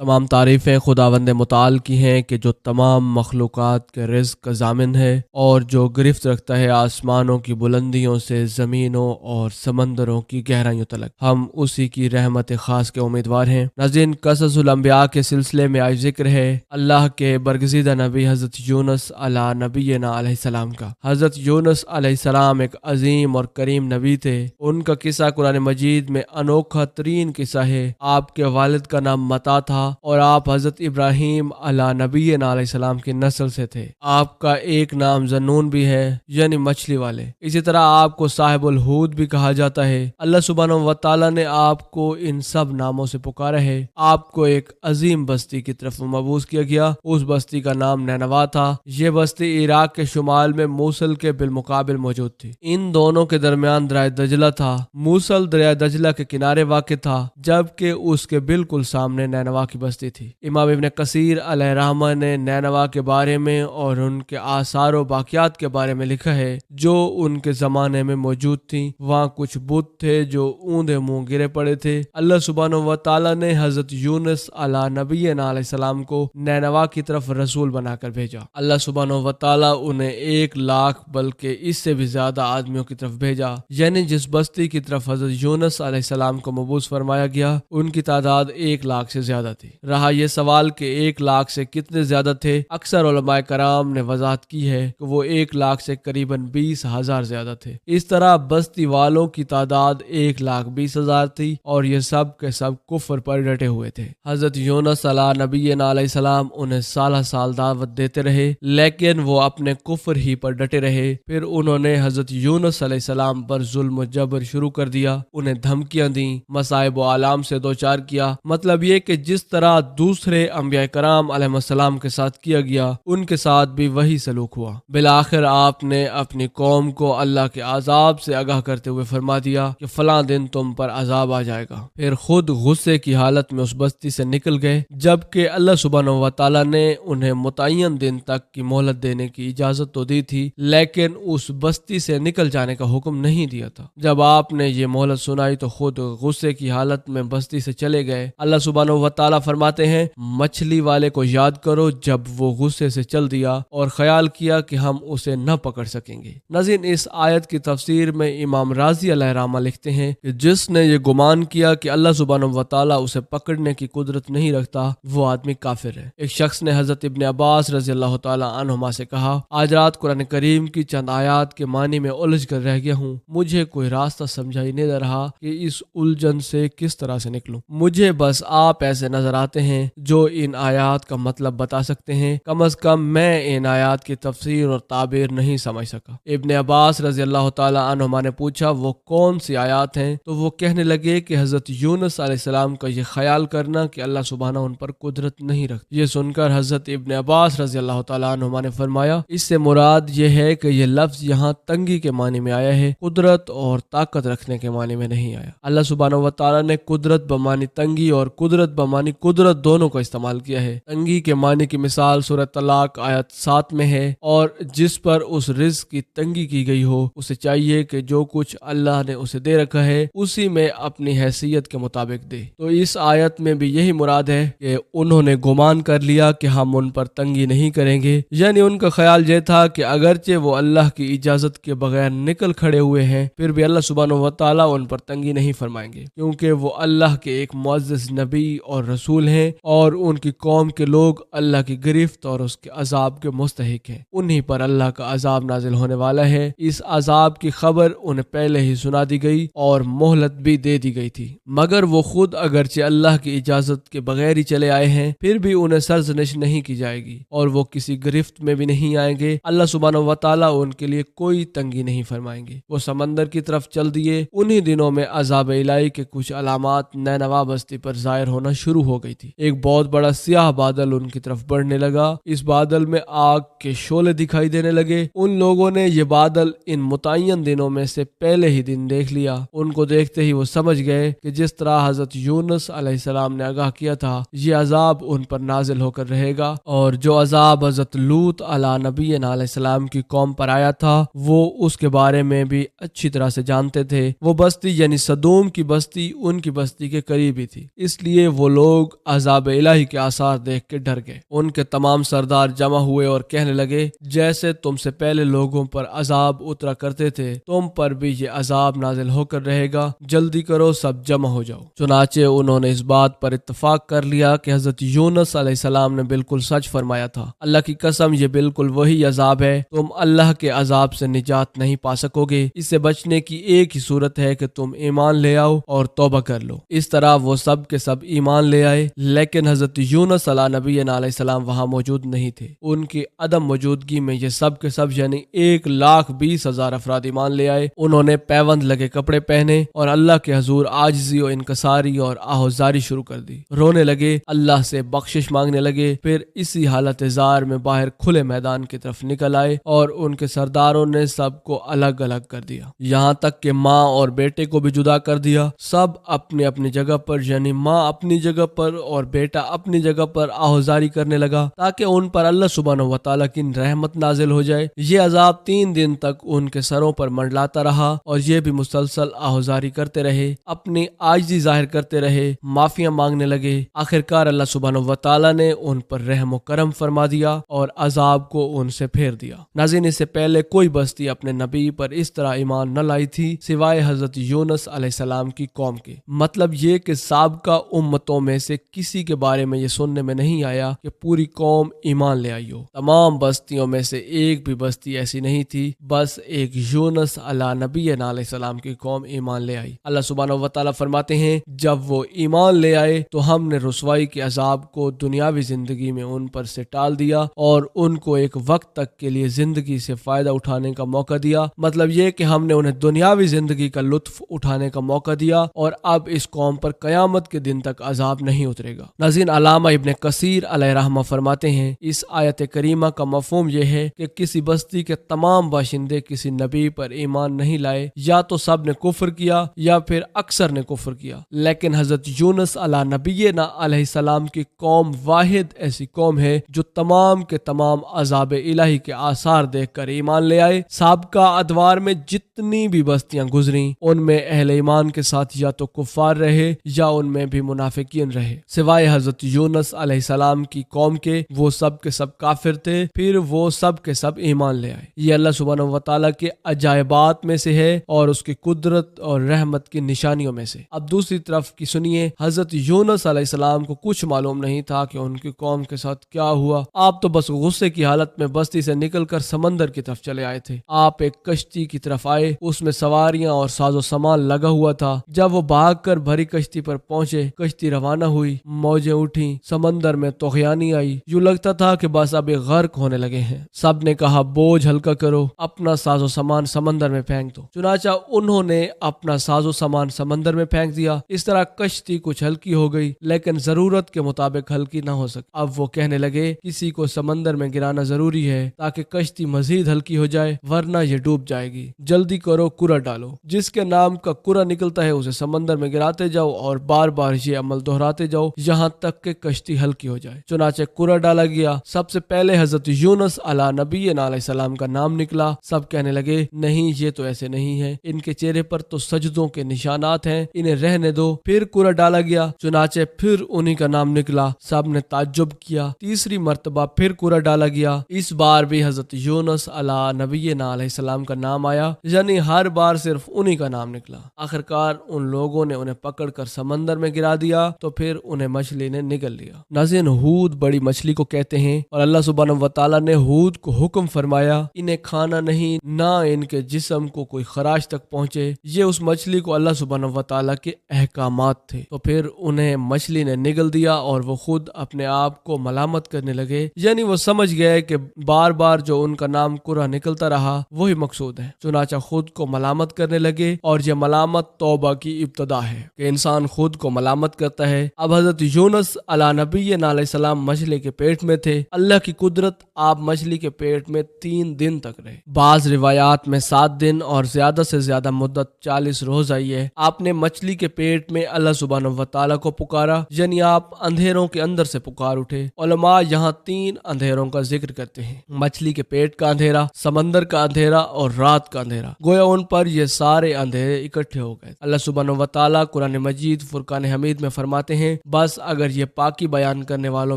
تمام تعریفیں خداوند متعال کی ہیں کہ جو تمام مخلوقات کے رزق کا ضامن ہے اور جو گرفت رکھتا ہے آسمانوں کی بلندیوں سے زمینوں اور سمندروں کی گہرائیوں تلک۔ ہم اسی کی رحمت خاص کے امیدوار ہیں۔ ناظرین، قصص الانبیاء کے سلسلے میں آج ذکر ہے اللہ کے برگزیدہ نبی حضرت یونس علیہ نبینا علیہ السلام کا۔ حضرت یونس علیہ السلام ایک عظیم اور کریم نبی تھے۔ ان کا قصہ قرآن مجید میں انوکھا ترین قصہ ہے۔ آپ کے والد کا نام متا تھا اور آپ حضرت ابراہیم علیہ نبینا علیہ السلام کی نسل سے تھے۔ آپ کا ایک نام ذنون بھی ہے، یعنی مچھلی والے۔ اسی طرح آپ کو صاحب الحوت بھی کہا جاتا ہے۔ اللہ سبحانہ و تعالی نے آپ کو ان سب ناموں سے پکارا ہے۔ آپ کو ایک عظیم بستی کی طرف مبعوث کیا گیا۔ اس بستی کا نام نینوا تھا۔ یہ بستی عراق کے شمال میں موصل کے بالمقابل موجود تھی۔ ان دونوں کے درمیان دریائے دجلہ تھا۔ موصل دریائے دجلہ کے کنارے واقع تھا، جبکہ اس کے بالکل سامنے نینوا کی بستی تھی۔ امام ابن کثیر علیہ رحمہ نے نینوا کے بارے میں اور ان کے آثار و باقیات کے بارے میں لکھا ہے جو ان کے زمانے میں موجود تھیں۔ وہاں کچھ بت تھے جو اوندے منہ گرے پڑے تھے۔ اللہ سبحانہ و تعالی نے حضرت یونس علیہ نبینا علیہ السلام کو نینوا کی طرف رسول بنا کر بھیجا۔ اللہ سبحانہ و تعالی انہیں 1,00,000 بلکہ اس سے بھی زیادہ آدمیوں کی طرف بھیجا، یعنی جس بستی کی طرف حضرت یونس علیہ السلام کو مبعوث فرمایا گیا ان کی تعداد 1,00,000 سے زیادہ تھی۔ رہا یہ سوال کہ 1,00,000 سے کتنے زیادہ تھے، اکثر علماء کرام نے وضاحت کی ہے کہ وہ 1,00,000 سے قریباً 20,000 زیادہ تھے۔ اس طرح بستی والوں کی تعداد 1,20,000 تھی اور یہ سب کے سب کفر پر ڈٹے ہوئے تھے۔ حضرت یونس علیہ نبینا علیہ السلام انہیں سالہ سال دعوت دیتے رہے، لیکن وہ اپنے کفر ہی پر ڈٹے رہے۔ پھر انہوں نے حضرت یونس علیہ السلام پر ظلم و جبر شروع کر دیا، انہیں دھمکیاں دیں، مصائب و آلام سے دوچار کیا۔ مطلب یہ کہ جس طرح دوسرے انبیاء کرام علیہ السلام کے ساتھ کیا گیا ان کے ساتھ بھی وہی سلوک ہوا۔ بالآخر آپ نے اپنی قوم کو اللہ کے عذاب سے آگاہ کرتے ہوئے فرما دیا کہ فلاں دن تم پر عذاب آ جائے گا۔ پھر خود غصے کی حالت میں اس بستی سے نکل گئے، جبکہ اللہ سبحانہ و تعالی نے انہیں متعین دن تک کی مہلت دینے کی اجازت تو دی تھی، لیکن اس بستی سے نکل جانے کا حکم نہیں دیا تھا۔ جب آپ نے یہ مہلت سنائی تو خود غصے کی حالت میں بستی سے چلے گئے۔ اللہ سبحانہ و تعالی فرماتے ہیں، مچھلی والے کو یاد کرو جب وہ غصے سے چل دیا اور خیال کیا کہ ہم اسے نہ پکڑ سکیں گے۔ ناظرین، اس آیت کی تفسیر میں امام رازی علیہ رحمہ لکھتے ہیں کہ جس نے یہ گمان کیا کہ اللہ سبحانہ و تعالی اسے پکڑنے کی قدرت نہیں رکھتا وہ آدمی کافر ہے۔ ایک شخص نے حضرت ابن عباس رضی اللہ تعالی عنہما سے کہا، آج رات قرآن کریم کی چند آیات کے معنی میں الجھ کر رہ گیا ہوں، مجھے کوئی راستہ سمجھائی نہیں دے رہا کہ اس الجھن سے کس طرح سے نکلوں۔ مجھے بس آپ ایسے نظر آتے ہیں جو ان آیات کا مطلب بتا سکتے ہیں، کم از کم میں ان آیات کی تفسیر اور تعبیر نہیں سمجھ سکا۔ ابن عباس رضی اللہ تعالی عنہما نے پوچھا وہ کون سی آیات ہیں؟ تو وہ کہنے لگے کہ حضرت یونس علیہ السلام کا یہ خیال کرنا کہ اللہ سبحانہ ان پر قدرت نہیں رکھتا۔ یہ سن کر حضرت ابن عباس رضی اللہ تعالی عنہما نے فرمایا، اس سے مراد یہ ہے کہ یہ لفظ یہاں تنگی کے معنی میں آیا ہے، قدرت اور طاقت رکھنے کے معنی میں نہیں آیا۔ اللہ سبحانہ و تعالی نے قدرت بمانی تنگی اور قدرت بمانی قدرت دونوں کا استعمال کیا ہے۔ تنگی کے معنی کی مثال سورہ طلاق آیت 7 میں ہے، اور جس پر اس رزق کی تنگی کی گئی ہو اسے چاہیے کہ جو کچھ اللہ نے اسے دے رکھا ہے اسی میں اپنی حیثیت کے مطابق دے۔ تو اس آیت میں بھی یہی مراد ہے کہ انہوں نے گمان کر لیا کہ ہم ان پر تنگی نہیں کریں گے، یعنی ان کا خیال یہ تھا کہ اگرچہ وہ اللہ کی اجازت کے بغیر نکل کھڑے ہوئے ہیں پھر بھی اللہ سبحانہ و تعالی ان پر تنگی نہیں فرمائیں گے، کیونکہ وہ اللہ کے ایک معزز نبی اور رسول ہیں اور ان کی قوم کے لوگ اللہ کی گرفت اور اس کے عذاب کے مستحق ہیں۔ انہی پر اللہ کا عذاب نازل ہونے والا ہے۔ اس عذاب کی خبر انہیں پہلے ہی سنا دی گئی اور مہلت بھی دے دی گئی تھی، مگر وہ خود اگرچہ اللہ کی اجازت کے بغیر ہی چلے آئے ہیں پھر بھی انہیں سرزنش نہیں کی جائے گی اور وہ کسی گرفت میں بھی نہیں آئیں گے۔ اللہ سبحانہ و تعالی ان کے لیے کوئی تنگی نہیں فرمائیں گے۔ وہ سمندر کی طرف چل دیے۔ انہی دنوں میں عذاب الہی کے کچھ علامات نینوا بستی پر ظاہر ہونا شروع ہو گئی تھی۔ ایک بہت بڑا سیاہ بادل ان کی طرف بڑھنے لگا۔ اس بادل میں آگ کے شعلے دکھائی دینے لگے۔ ان لوگوں نے یہ بادل ان متعین دنوں میں سے پہلے ہی دن دیکھ لیا۔ ان کو دیکھتے ہی وہ سمجھ گئے کہ جس طرح حضرت یونس علیہ السلام نے آگاہ کیا تھا یہ عذاب ان پر نازل ہو کر رہے گا، اور جو عذاب حضرت لوط علیہ نبینا علیہ السلام کی قوم پر آیا تھا وہ اس کے بارے میں بھی اچھی طرح سے جانتے تھے۔ وہ بستی یعنی سدوم کی بستی ان کی بستی کے قریب ہی تھی، اس لیے وہ لوگ لوگ عذاب الہی کے آثار دیکھ کے ڈر گئے۔ ان کے تمام سردار جمع ہوئے اور کہنے لگے جیسے تم سے پہلے لوگوں پر عذاب اترا کرتے تھے تم پر بھی یہ عذاب نازل ہو کر رہے گا، جلدی کرو سب جمع ہو جاؤ۔ چنانچہ انہوں نے اس بات پر اتفاق کر لیا کہ حضرت یونس علیہ السلام نے بالکل سچ فرمایا تھا۔ اللہ کی قسم یہ بالکل وہی عذاب ہے، تم اللہ کے عذاب سے نجات نہیں پا سکو گے، اس سے بچنے کی ایک ہی صورت ہے کہ تم ایمان لے آؤ اور توبہ کر لو۔ اس طرح وہ سب کے سب ایمان لے آئے، لیکن حضرت یونس علیہ نبی علیہ السلام وہاں موجود نہیں تھے۔ ان کی عدم موجودگی میں یہ سب کے سب یعنی 1,20,000 افراد ایمان لے آئے۔ انہوں نے پیوند لگے کپڑے پہنے اور اللہ کے حضور عاجزی و انکساری اور آہوزاری شروع کر دی، رونے لگے، اللہ سے بخشش مانگنے لگے، پھر اسی حالت زار میں باہر کھلے میدان کی طرف نکل آئے اور ان کے سرداروں نے سب کو الگ الگ کر دیا، یہاں تک کہ ماں اور بیٹے کو بھی جدا کر دیا۔ سب اپنی اپنی جگہ پر یعنی ماں اپنی جگہ پر اور بیٹا اپنی جگہ پر آہوزاری کرنے لگا تاکہ ان پر اللہ سبحانہ و تعالیٰ کی رحمت نازل ہو جائے۔ یہ عذاب 3 دن تک ان کے سروں پر منڈلاتا رہا اور یہ بھی مسلسل آہوزاری کرتے رہے، اپنی عاجزی ظاہر کرتے رہے، معافیاں مانگنے لگے۔ آخرکار اللہ سبحانہ و تعالیٰ نے ان پر رحم و کرم فرما دیا اور عذاب کو ان سے پھیر دیا۔ ناظرین، اس سے پہلے کوئی بستی اپنے نبی پر اس طرح ایمان نہ لائی تھی سوائے حضرت یونس علیہ السلام کی قوم کے۔ مطلب یہ کہ سابقہ امتوں میں سے کسی کے بارے میں یہ سننے میں نہیں آیا کہ پوری قوم ایمان لے آئی ہو۔ تمام بستیوں میں سے ایک بھی بستی ایسی نہیں تھی، بس ایک یونس علیہ نبی علیہ السلام کی قوم ایمان لے آئی۔ اللہ سبحانہ و تعالیٰ فرماتے ہیں جب وہ ایمان لے آئے تو ہم نے رسوائی کے عذاب کو دنیاوی زندگی میں ان پر سے ٹال دیا اور ان کو ایک وقت تک کے لیے زندگی سے فائدہ اٹھانے کا موقع دیا۔ مطلب یہ کہ ہم نے انہیں دنیاوی زندگی کا لطف اٹھانے کا موقع دیا اور اب اس قوم پر قیامت کے دن تک عذاب نہیں اترے گا۔ ناظرین، علامہ ابن کثیر علیہ رحمہ فرماتے ہیں اس آیت کریمہ کا مفہوم یہ ہے کہ کسی بستی کے تمام باشندے کسی نبی پر ایمان نہیں لائے، یا تو سب نے کفر کیا یا پھر اکثر نے کفر کیا، لیکن حضرت یونس علیہ نبینا علیہ السلام کی قوم واحد ایسی قوم ہے جو تمام کے تمام عذاب الہی کے آثار دیکھ کر ایمان لے آئے۔ سابقہ ادوار میں جتنی بھی بستیاں گزریں ان میں اہل ایمان کے ساتھ یا تو کفار رہے یا ان میں بھی منافقین رہے، سوائے حضرت یونس علیہ السلام کی قوم کے، وہ سب کے سب کافر تھے، پھر وہ سب کے سب ایمان لے آئے۔ یہ اللہ سبحانہ و تعالیٰ کے عجائبات میں سے ہے اور اس کی قدرت اور رحمت کی نشانیوں میں سے۔ اب دوسری طرف کی سنیے، حضرت یونس علیہ السلام کو کچھ معلوم نہیں تھا کہ ان کی قوم کے ساتھ کیا ہوا۔ آپ تو بس غصے کی حالت میں بستی سے نکل کر سمندر کی طرف چلے آئے تھے۔ آپ ایک کشتی کی طرف آئے، اس میں سواریاں اور ساز و سامان لگا ہوا تھا۔ جب وہ بھاگ کر بھری کشتی پر پہنچے، کشتی روانہ ہوئی، موجیں اٹھیں، سمندر میں طغیانی آئی، یوں لگتا تھا کہ بس اب غرق ہونے لگے ہیں۔ سب نے کہا بوجھ ہلکا کرو، اپنا ساز و سامان سمندر میں پھینک دو۔ چنانچہ انہوں نے اپنا ساز و سامان سمندر میں پھینک دیا۔ اس طرح کشتی کچھ ہلکی ہو گئی لیکن ضرورت کے مطابق ہلکی نہ ہو سکی۔ اب وہ کہنے لگے کسی کو سمندر میں گرانا ضروری ہے تاکہ کشتی مزید ہلکی ہو جائے ورنہ یہ ڈوب جائے گی، جلدی کرو کرا ڈالو۔ جس کے نام کا کرا نکلتا ہے اسے سمندر میں گراتے جاؤ اور بار بار یہ عمل دہراتے جاؤ یہاں تک کہ کشتی ہلکی ہو جائے۔ چنانچہ کرا ڈالا گیا۔ سب سے پہلے حضرت یونس علیہ نبی علیہ السلام کا نام نکلا۔ سب کہنے لگے نہیں، یہ تو ایسے نہیں ہے، ان کے چہرے پر تو سجدوں کے نشانات ہیں، انہیں رہنے دو۔ پھر کرا ڈالا گیا، چنانچہ پھر انہی کا نام نکلا۔ سب نے تعجب کیا۔ تیسری مرتبہ پھر کرا ڈالا گیا، اس بار بھی حضرت یونس علیہ نبی علیہ السلام کا نام آیا، یعنی ہر بار صرف انہی کا نام نکلا۔ آخرکار ان لوگوں نے انہیں پکڑ کر سمندر میں گرا دیا تو پھر انہیں مچھلی نے نگل لیا۔ ناظرین، ہود بڑی مچھلی کو کہتے ہیں اور اللہ سبحانہ و تعالیٰ نے ہود کو حکم فرمایا انہیں کھانا نہیں، نہ ان کے جسم کو کوئی خراش تک پہنچے۔ یہ اس مچھلی کو اللہ سبحانہ و تعالیٰ کے احکامات تھے۔ تو پھر انہیں مچھلی نے نگل دیا اور وہ خود اپنے آپ کو ملامت کرنے لگے، یعنی وہ سمجھ گئے کہ بار بار جو ان کا نام کرا نکلتا رہا وہی مقصود ہے، چنانچہ خود کو ملامت کرنے لگے۔ اور یہ ملامت توبہ کی ابتدا ہے کہ انسان خود کو ملامت کرتا ہے۔ اب حضرت یونس علیہ نبی علیہ السلام مچھلی کے پیٹ میں تھے۔ اللہ کی قدرت، آپ مچھلی کے پیٹ میں 3 دن تک رہے۔ بعض روایات میں 7 دن اور زیادہ سے زیادہ مدت 40 روز آئی ہے۔ آپ نے مچھلی کے پیٹ میں اللہ سبحانہ و تعالیٰ کو پکارا، یعنی آپ اندھیروں کے اندر سے پکار اٹھے۔ علماء یہاں 3 اندھیروں کا ذکر کرتے ہیں، مچھلی کے پیٹ کا اندھیرا، سمندر کا اندھیرا اور رات کا اندھیرا۔ گویا ان پر یہ سارے اندھیرے اکٹھے ہو گئے۔ اللہ سبحانہ و تعالیٰ قرآن مجید فرقان حمید میں فرماتے ہیں بس اگر یہ پاکی بیان کرنے والوں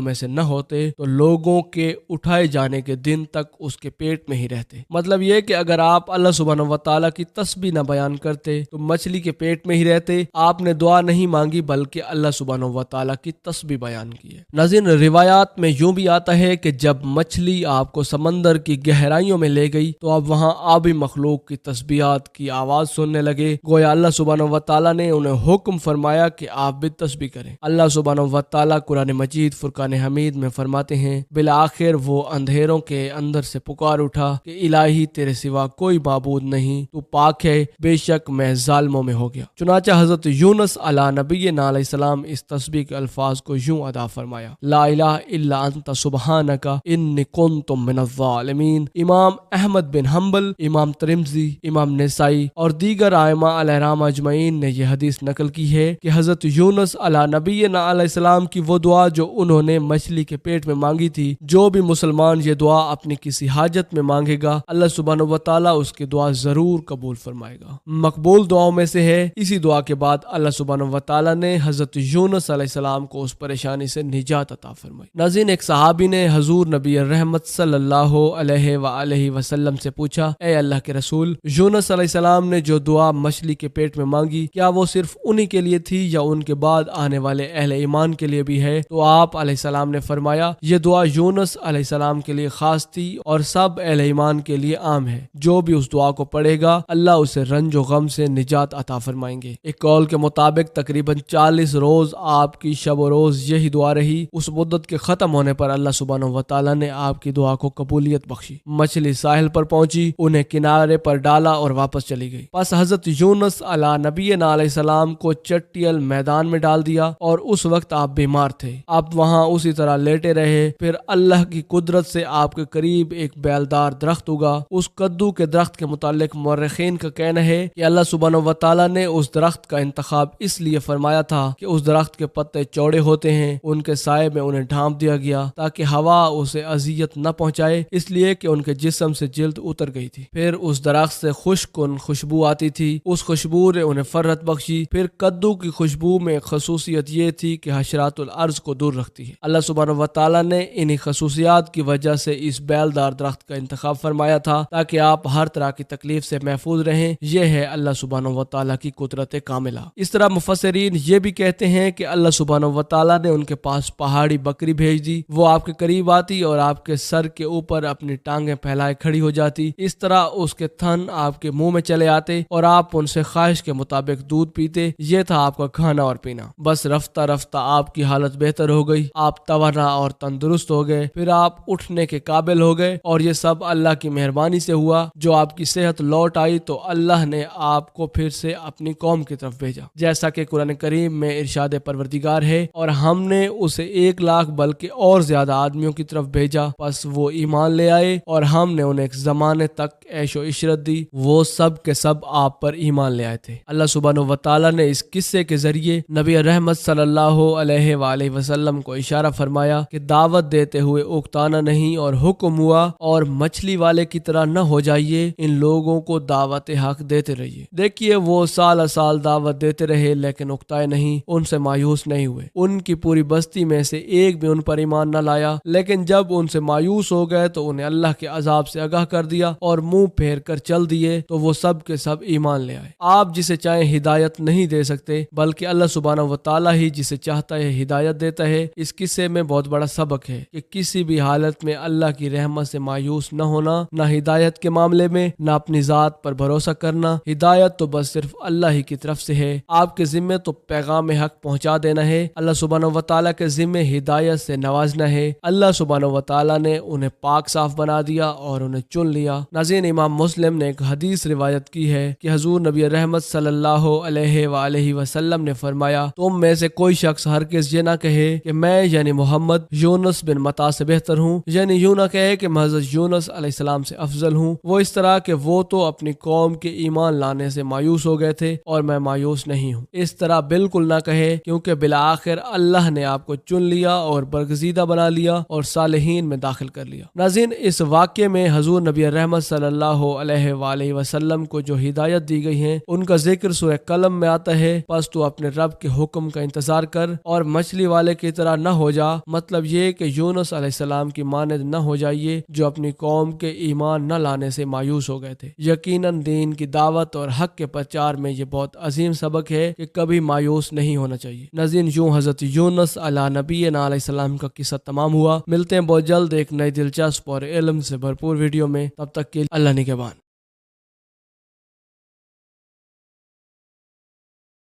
میں سے نہ ہوتے تو لوگوں کے اٹھائے جانے کے دن تک اس کے پیٹ میں ہی رہتے۔ مطلب یہ کہ اگر آپ اللہ سبحانہ و تعالیٰ کی تسبیح نہ بیان کرتے تو مچھلی کے پیٹ میں ہی رہتے۔ آپ نے دعا نہیں مانگی بلکہ اللہ سبحانہ و تعالیٰ کی تسبیح بیان کی ہے۔ ناظرین، روایات میں یوں بھی آتا ہے کہ جب مچھلی آپ کو سمندر کی گہرائیوں میں لے گئی تو آپ وہاں آبی مخلوق کی تسبیحات کی آواز سننے لگے، گویا اللہ سبحانہ و تعالیٰ نے انہیں حکم فرمایا کہ آپ بھی تسبیح کریں۔ اللہ سبحانہ و تعالیٰ قرآن مجید فرقان حمید میں فرماتے ہیں، بالآخر وہ اندھیروں کے اندر سے پکار اٹھا کہ الہی تیرے سوا کوئی معبود نہیں، تو پاک ہے، بے شک میں ظالموں میں ہو گیا۔ چنانچہ حضرت یونس علیہ نبینا علیہ السلام اس تسبیح کے الفاظ کو یوں ادا فرمایا، لا الہ الا انت سبحانک انی کنت من الظالمین۔ امام احمد بن حنبل، امام ترمذی، امام نسائی اور دیگر ائمہ علیہ رحمہ اجمعین نے یہ حدیث نقل کی ہے کہ حضرت یونس علیہ نبینا علیہ السلام کی وہ دعا جو انہوں نے مچھلی کے پیٹ میں مانگی تھی، جو بھی مسلمان یہ دعا اپنی کسی حاجت میں مانگے گا اللہ سبحانہ و تعالیٰ اس کی دعا ضرور قبول فرمائے گا۔ مقبول دعاؤں میں سے ہے۔ اسی دعا کے بعد اللہ سبحانہ و تعالیٰ نے حضرت یونس علیہ السلام کو اس پریشانی سے نجات عطا فرمائی۔ ناظرین، ایک صحابی نے حضور نبی رحمت صلی اللہ علیہ وآلہ وسلم سے پوچھا، اے اللہ کے رسول، یونس علیہ السلام نے جو دعا مچھلی کے پیٹ میں مانگی، کیا وہ صرف انہی کے لیے تھی یا ان کے بعد آنے والے اہل ایمان کے لیے بھی ہے؟ تو آپ علیہ السلام نے فرمایا، یہ دعا یونس علیہ السلام کے لیے خاص تھی اور سب اہل ایمان کے لیے عام ہے۔ جو بھی اس دعا کو پڑھے گا اللہ اسے رنج و غم سے نجات عطا فرمائیں گے۔ ایک قول کے مطابق تقریباً 40 روز آپ کی شب و روز یہی دعا رہی۔ اس مدت کے ختم ہونے پر اللہ سبحانہ و تعالیٰ نے آپ کی دعا کو قبولیت بخشی۔ مچھلی ساحل پر پہنچی، انہیں کنارے پر ڈالا اور واپس چلی گئی۔ پس حضرت یونس علیہ نبینا علیہ السلام کو چٹیل میدان میں ڈال دیا اور اس وقت آپ بیمار تھے۔ آپ وہاں اسی طرح لیٹے رہے۔ پھر اللہ کی قدرت سے آپ کے قریب ایک بیلدار درخت اگا۔ اس کدو کے درخت کے متعلق مورخین کا کہنا ہے کہ اللہ سبحانہ و تعالیٰ نے اس درخت کا انتخاب اس لیے فرمایا تھا کہ اس درخت کے پتے چوڑے ہوتے ہیں، ان کے سائے میں انہیں ڈھانپ دیا گیا تاکہ ہوا اسے اذیت نہ پہنچائے، اس لیے کہ ان کے جسم سے جلد اتر گئی تھی۔ پھر اس درخت سے خشک کن خوشبو آتی تھی، اس خوشبو نے انہیں فرحت بخشی۔ پھر کدو کی خوشبو میں خصوصیت یہ تھی کہ حشرات الارض کو دور رکھتی ہے۔ اللہ سبحانہ و تعالیٰ نے انہی خصوصیات کی وجہ سے اس بیلدار درخت کا انتخاب فرمایا تھا تاکہ آپ ہر طرح کی تکلیف سے محفوظ رہیں۔ یہ ہے اللہ سبحانہ و تعالیٰ کی قدرت کاملہ۔ اس طرح مفسرین یہ بھی کہتے ہیں کہ اللہ سبحانہ و تعالیٰ نے ان کے پاس پہاڑی بکری بھیج دی، وہ آپ کے قریب آتی اور آپ کے سر کے اوپر اپنی ٹانگیں پھیلائے کھڑی ہو جاتی۔ اس طرح اس کے تھن آپ کے منہ میں چلے آتے اور آپ ان سے خواہش کے مطابق دودھ پیتے۔ یہ تھا آپ کا کھانا اور پینا۔ بس رفتہ رفتہ آپ کی حالت بہتر ہو گئی، آپ توانا اور تندرست ہو گئے، پھر آپ اٹھنے کے قابل ہو گئے، اور یہ سب اللہ کی مہربانی سے ہوا۔ جو آپ کی صحت لوٹ آئی تو اللہ نے آپ کو پھر سے اپنی قوم کی طرف بھیجا، جیسا کہ قرآن کریم میں ارشاد پروردگار ہے، اور ہم نے اسے 1,00,000 بلکہ اور زیادہ آدمیوں کی طرف بھیجا، پس وہ ایمان لے آئے اور ہم نے انہیں ایک زمانے تک عیش و عشرت دی، وہ سب کے سب آپ پر ایمان لے آئے تھے۔ اللہ سبحانہ و تعالیٰ نے اس قصے کے ذریعے نبی رحمت صلی اللہ علیہ وآلہ وسلم کو اشارہ فرمایا کہ دعوت دیتے ہوئے اکتانا نہیں، اور حکم ہوا اور مچھلی والے کی طرح نہ ہو جائیے، ان لوگوں کو دعوت حق دیتے رہیے۔ دیکھیے وہ سال سال دعوت دیتے رہے لیکن اکتائے نہیں، ان سے مایوس نہیں ہوئے۔ ان کی پوری بستی میں سے ایک بھی ان پر ایمان نہ لایا، لیکن جب ان سے مایوس ہو گئے تو انہیں اللہ کے عذاب سے آگاہ کر دیا اور منہ پھیر کر چل دیے، تو وہ سب کے سب ایمان لے آئے۔ آپ جسے چاہیں ہدایت نہیں دے سکتے، بلکہ اللہ سبحانہ و تعالیٰ ہی جسے چاہتا ہے ہدایت دیتا ہے۔ اس قصے میں بہت بڑا سبق ہے کہ کسی بھی حالت میں اللہ کی رحمت سے مایوس نہ ہونا، نہ ہدایت کے معاملے میں نہ اپنی ذات پر بھروسہ کرنا۔ ہدایت تو بس صرف اللہ ہی کی طرف سے ہے، آپ کے ذمے تو پیغام حق پہنچا دینا ہے۔ اللہ سبحانہ و تعالیٰ کے ذمے ہدایت سے نوازنا ہے۔ اللہ سبحانہ و تعالیٰ نے انہیں پاک صاف بنا دیا اور انہیں چن لیا۔ ناظرین، امام مسلم نے ایک حدیث روایت کی ہے کہ حضور نبی رحمت صلی اللہ علیہ وآلہ وسلم نے فرمایا، تم میں سے کوئی شخص ہرگز یہ نہ کہے کہ میں یعنی محمد یونس بن متا سے بہتر ہوں، یعنی یوں نہ کہے کہ میں حضرت یونس علیہ السلام سے افضل ہوں، وہ اس طرح کہ وہ تو اپنی قوم کے ایمان لانے سے مایوس ہو گئے تھے اور میں مایوس نہیں ہوں۔ اس طرح بالکل نہ کہے، کیونکہ بالآخر اللہ نے آپ کو چن لیا اور برگزیدہ بنا لیا اور صالحین میں داخل کر لیا۔ ناظرین، اس واقعے میں حضور نبی رحمت صلی اللہ علیہ وآلہ وسلم کو جو ہدایت دی گئی ہیں ان کا ذکر سورہ قلم میں آتا ہے، پس تو اپنے رب کے حکم کا انتظار انتظار کر اور مچھلی والے کی طرح نہ ہو جا، مطلب یہ کہ یونس علیہ السلام کی مانند نہ ہو جائیے جو اپنی قوم کے ایمان نہ لانے سے مایوس ہو گئے تھے۔ یقیناً دین کی دعوت اور حق کے پرچار میں یہ بہت عظیم سبق ہے کہ کبھی مایوس نہیں ہونا چاہیے۔ ناظرین، یوں حضرت یونس علیہ نبینا علیہ السلام کا قصہ تمام ہوا۔ ملتے ہیں بہت جلد ایک نئی دلچسپ اور علم سے بھرپور ویڈیو میں، تب تک کے لیے اللہ نگہبان۔